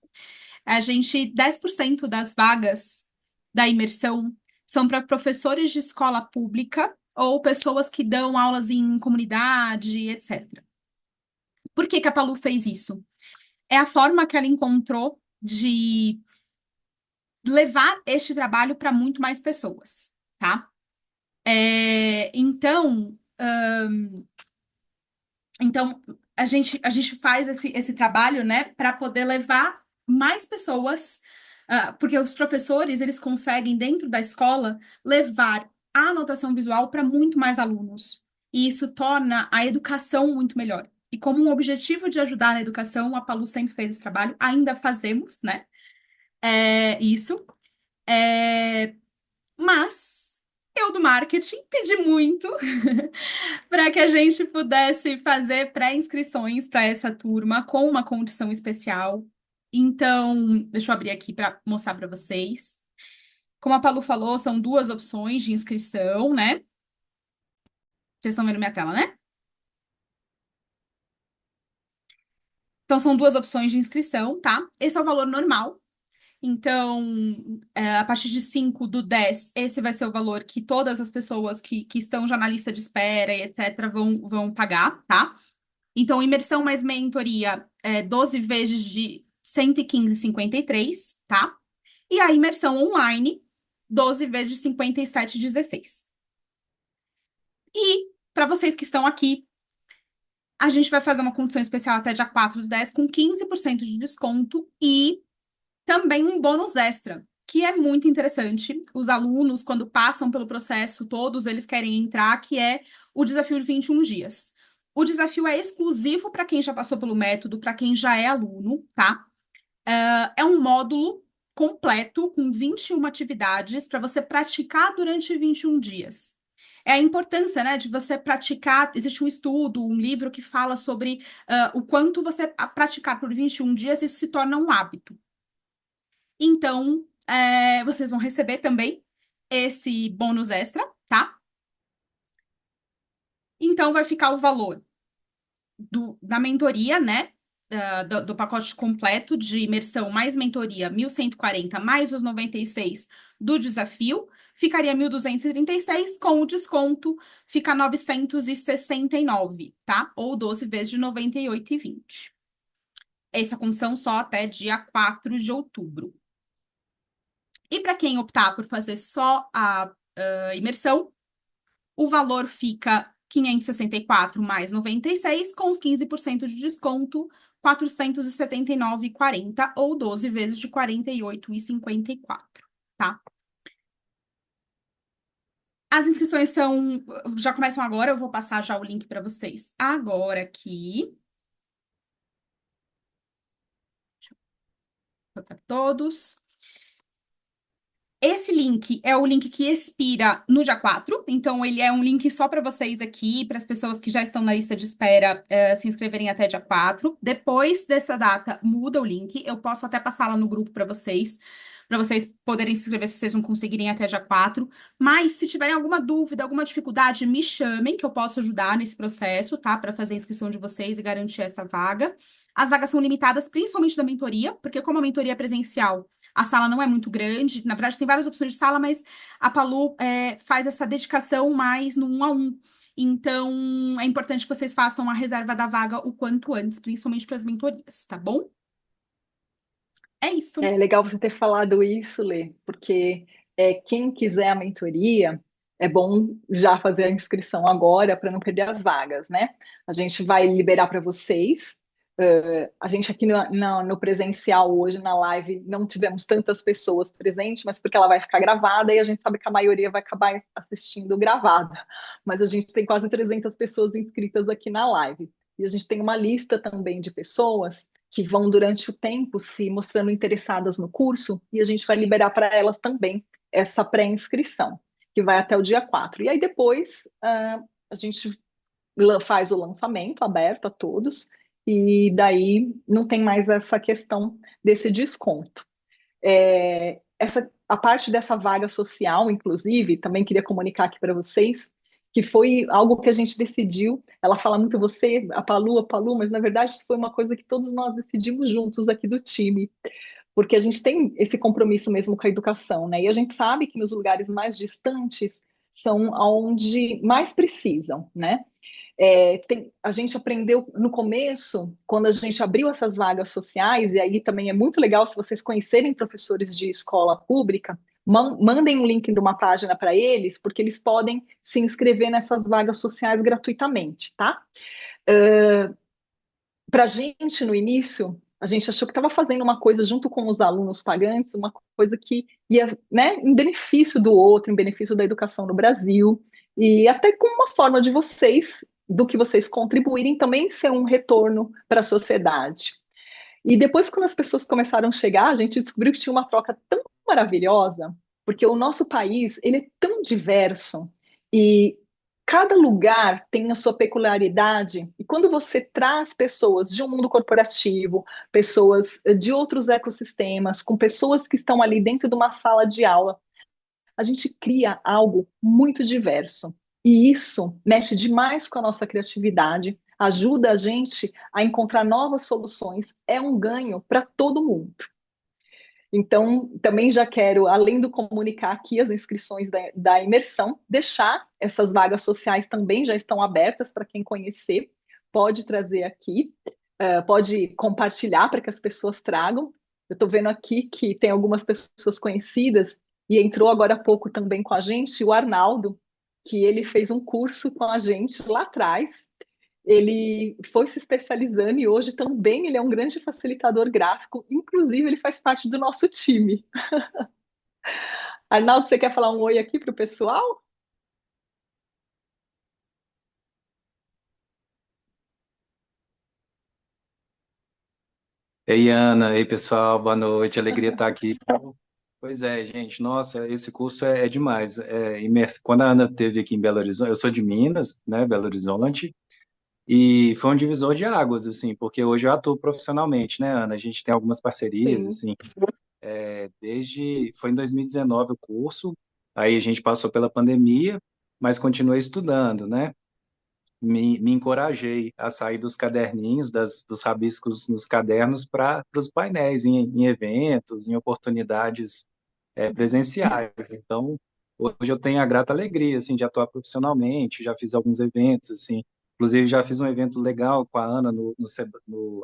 10% das vagas da imersão são para professores de escola pública ou pessoas que dão aulas em comunidade, etc. Por que que a Palu fez isso? É a forma que ela encontrou de levar este trabalho para muito mais pessoas, tá? Então, a gente faz esse trabalho, né, para poder levar mais pessoas, porque os professores, eles conseguem, dentro da escola, levar a anotação visual para muito mais alunos. E isso torna a educação muito melhor. E como um objetivo de ajudar na educação, a Palu sempre fez esse trabalho, ainda fazemos, né? Isso. É, mas eu do marketing pedi muito para que a gente pudesse fazer pré-inscrições para essa turma com uma condição especial. Então, deixa eu abrir aqui para mostrar para vocês. Como a Palu falou, são duas opções de inscrição, né? Vocês estão vendo minha tela, né? Então, são duas opções de inscrição, tá? Esse é o valor normal. Então, a partir de 5 do 10, esse vai ser o valor que todas as pessoas que estão já na lista de espera e etc. vão pagar, tá? Então, imersão mais mentoria, 12 vezes de 115,53, tá? E a imersão online, 12 vezes de 57,16. E, para vocês que estão aqui, a gente vai fazer uma condição especial até dia 4 do 10 com 15% de desconto e também um bônus extra, que é muito interessante. Os alunos, quando passam pelo processo, todos eles querem entrar, que é o desafio de 21 dias. O desafio é exclusivo para quem já passou pelo método, para quem já é aluno, tá? É um módulo completo com 21 atividades para você praticar durante 21 dias. É a importância, né, de você praticar. Existe um estudo, um livro que fala sobre o quanto você praticar por 21 dias, isso se torna um hábito. Então, vocês vão receber também esse bônus extra, tá? Então, vai ficar o valor da mentoria, né? Do pacote completo de imersão mais mentoria, 1.140, mais os 96 do desafio, ficaria 1.236, com o desconto fica 969, tá? Ou 12 vezes de 98,20. Essa condição só até dia 4 de outubro. E para quem optar por fazer só a imersão, o valor fica 564 mais 96, com os 15% de desconto, 479,40, ou 12 vezes de 48,54, tá? As inscrições já começam agora, eu vou passar já o link para vocês agora aqui. Para todos. Esse link é o link que expira no dia 4, então ele é um link só para vocês aqui, para as pessoas que já estão na lista de espera se inscreverem até dia 4. Depois dessa data, muda o link. Eu posso até passar lá no grupo para vocês poderem se inscrever se vocês não conseguirem até dia 4. Mas se tiverem alguma dúvida, alguma dificuldade, me chamem, que eu posso ajudar nesse processo, tá? Para fazer a inscrição de vocês e garantir essa vaga. As vagas são limitadas, principalmente da mentoria, porque como a mentoria é presencial, a sala não é muito grande. Na verdade, tem várias opções de sala, mas a Palu faz essa dedicação mais no 1-a-1. Então, é importante que vocês façam a reserva da vaga o quanto antes, principalmente para as mentorias, tá bom? É isso. É legal você ter falado isso, Lê, porque quem quiser a mentoria, é bom já fazer a inscrição agora para não perder as vagas, né? A gente vai liberar para vocês. A gente aqui no presencial hoje, na live, não tivemos tantas pessoas presentes, mas porque ela vai ficar gravada e a gente sabe que a maioria vai acabar assistindo gravada. Mas a gente tem quase 300 pessoas inscritas aqui na live. E a gente tem uma lista também de pessoas que vão durante o tempo se mostrando interessadas no curso, e a gente vai liberar para elas também essa pré-inscrição, que vai até o dia 4. E aí depois a gente faz o lançamento aberto a todos, e daí não tem mais essa questão desse desconto. A parte dessa vaga social, inclusive, também queria comunicar aqui para vocês, que foi algo que a gente decidiu. Ela fala muito você, a Palu, mas na verdade isso foi uma coisa que todos nós decidimos juntos aqui do time, porque a gente tem esse compromisso mesmo com a educação, né? E a gente sabe que nos lugares mais distantes são onde mais precisam, né? A gente aprendeu no começo, quando a gente abriu essas vagas sociais, e aí também é muito legal se vocês conhecerem professores de escola pública, mandem um link de uma página para eles, porque eles podem se inscrever nessas vagas sociais gratuitamente, tá? Para a gente, no início, a gente achou que estava fazendo uma coisa junto com os alunos pagantes, uma coisa que ia, né, em benefício do outro, em benefício da educação no Brasil, e até com uma forma de vocês, do que vocês contribuírem, também ser um retorno para a sociedade. E depois, quando as pessoas começaram a chegar, a gente descobriu que tinha uma troca tão maravilhosa, porque o nosso país, ele é tão diverso, e cada lugar tem a sua peculiaridade, e quando você traz pessoas de um mundo corporativo, pessoas de outros ecossistemas, com pessoas que estão ali dentro de uma sala de aula, a gente cria algo muito diverso. E isso mexe demais com a nossa criatividade, ajuda a gente a encontrar novas soluções, é um ganho para todo mundo. Então, também já quero, além do comunicar aqui as inscrições da imersão, deixar essas vagas sociais também já estão abertas para quem conhecer, pode trazer aqui, pode compartilhar para que as pessoas tragam. Eu estou vendo aqui que tem algumas pessoas conhecidas, e entrou agora há pouco também com a gente o Arnaldo, que ele fez um curso com a gente lá atrás. Ele foi se especializando e hoje também ele é um grande facilitador gráfico, inclusive ele faz parte do nosso time. Arnaldo, você quer falar um oi aqui para o pessoal? Ei, Ana, ei, pessoal, boa noite, alegria estar aqui. Pois é, gente, nossa, esse curso é demais. Quando a Ana esteve aqui em Belo Horizonte, eu sou de Minas, né, Belo Horizonte, e foi um divisor de águas, assim, porque hoje eu atuo profissionalmente, né, Ana? A gente tem algumas parcerias, Sim. assim, foi em 2019 o curso, aí a gente passou pela pandemia, mas continuei estudando, né? Me encorajei a sair dos caderninhos, dos rabiscos nos cadernos para os painéis, em eventos, em oportunidades presenciais. Então, hoje eu tenho a grata alegria, assim, de atuar profissionalmente, já fiz alguns eventos, assim, inclusive já fiz um evento legal com a Ana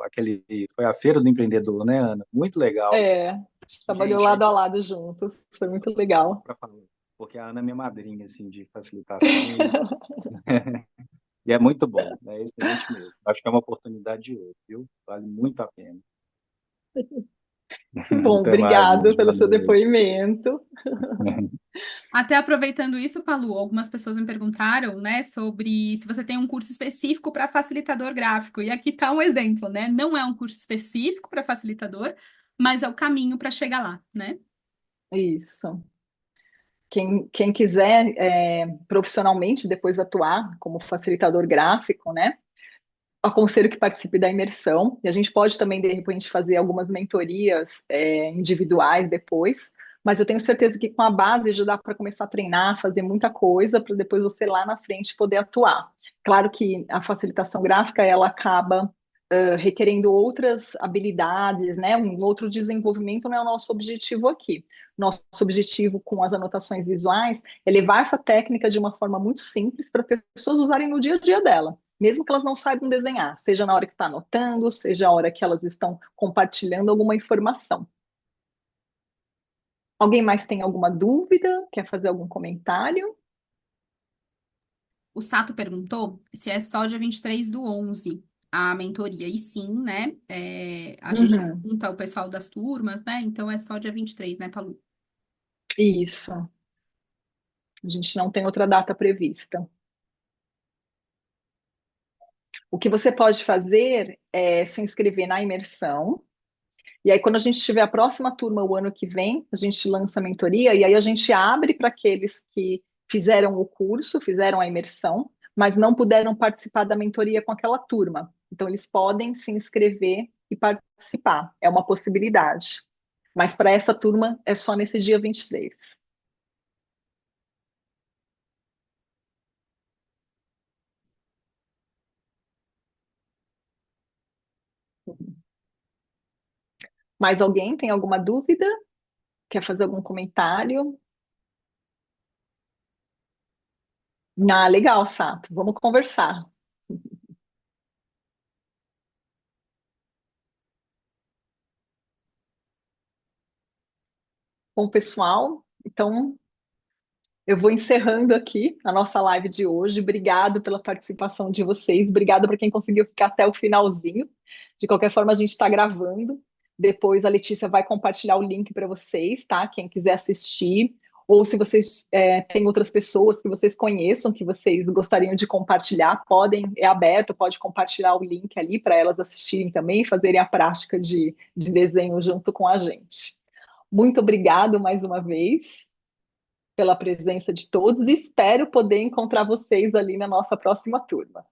aquele, foi a Feira do Empreendedor, né, Ana? Muito legal. É, a gente trabalhou Gente, lado a lado juntos, foi muito legal. para falar, porque a Ana é minha madrinha, assim, de facilitação, e é muito bom, é excelente mesmo. Acho que é uma oportunidade de ouro, viu? Vale muito a pena. Que bom, Até mais, obrigado gente. Boa pelo seu noite. depoimento. Até aproveitando isso, Palu, algumas pessoas me perguntaram, né, sobre se você tem um curso específico para facilitador gráfico. E aqui está um exemplo, né? Não é um curso específico para facilitador, mas é o caminho para chegar lá, né? Isso. Quem quiser profissionalmente depois atuar como facilitador gráfico, né? Aconselho que participe da imersão. E a gente pode também, de repente, fazer algumas mentorias individuais depois. Mas eu tenho certeza que com a base já dá para começar a treinar, fazer muita coisa, para depois você lá na frente poder atuar. Claro que a facilitação gráfica ela acaba requerendo outras habilidades, né? Um outro desenvolvimento não é o nosso objetivo aqui. Nosso objetivo com as anotações visuais é levar essa técnica de uma forma muito simples para pessoas usarem no dia a dia dela, mesmo que elas não saibam desenhar, seja na hora que está anotando, seja a hora que elas estão compartilhando alguma informação. Alguém mais tem alguma dúvida? Quer fazer algum comentário? O Sato perguntou se é só dia 23/11 a mentoria. E sim, né? A gente Uhum, junta o pessoal das turmas, né? Então é só dia 23, né, Palu? isso. A gente não tem outra data prevista. O que você pode fazer é se inscrever na imersão. E aí, quando a gente tiver a próxima turma o ano que vem, a gente lança a mentoria e aí a gente abre para aqueles que fizeram o curso, fizeram a imersão, mas não puderam participar da mentoria com aquela turma. Então, eles podem se inscrever e participar. É uma possibilidade. Mas para essa turma é só nesse dia 23. Mais alguém tem alguma dúvida? Quer fazer algum comentário? Ah, legal, Sato. Vamos conversar. Bom, pessoal, então eu vou encerrando aqui a nossa live de hoje. Obrigado pela participação de vocês. Obrigado para quem conseguiu ficar até o finalzinho. De qualquer forma, a gente está gravando. Depois a Letícia vai compartilhar o link para vocês, tá? Quem quiser assistir. Ou se vocês têm outras pessoas que vocês conheçam, que vocês gostariam de compartilhar, podem, é aberto, pode compartilhar o link ali para elas assistirem também e fazerem a prática de desenho junto com a gente. Muito obrigado mais uma vez pela presença de todos e espero poder encontrar vocês ali na nossa próxima turma.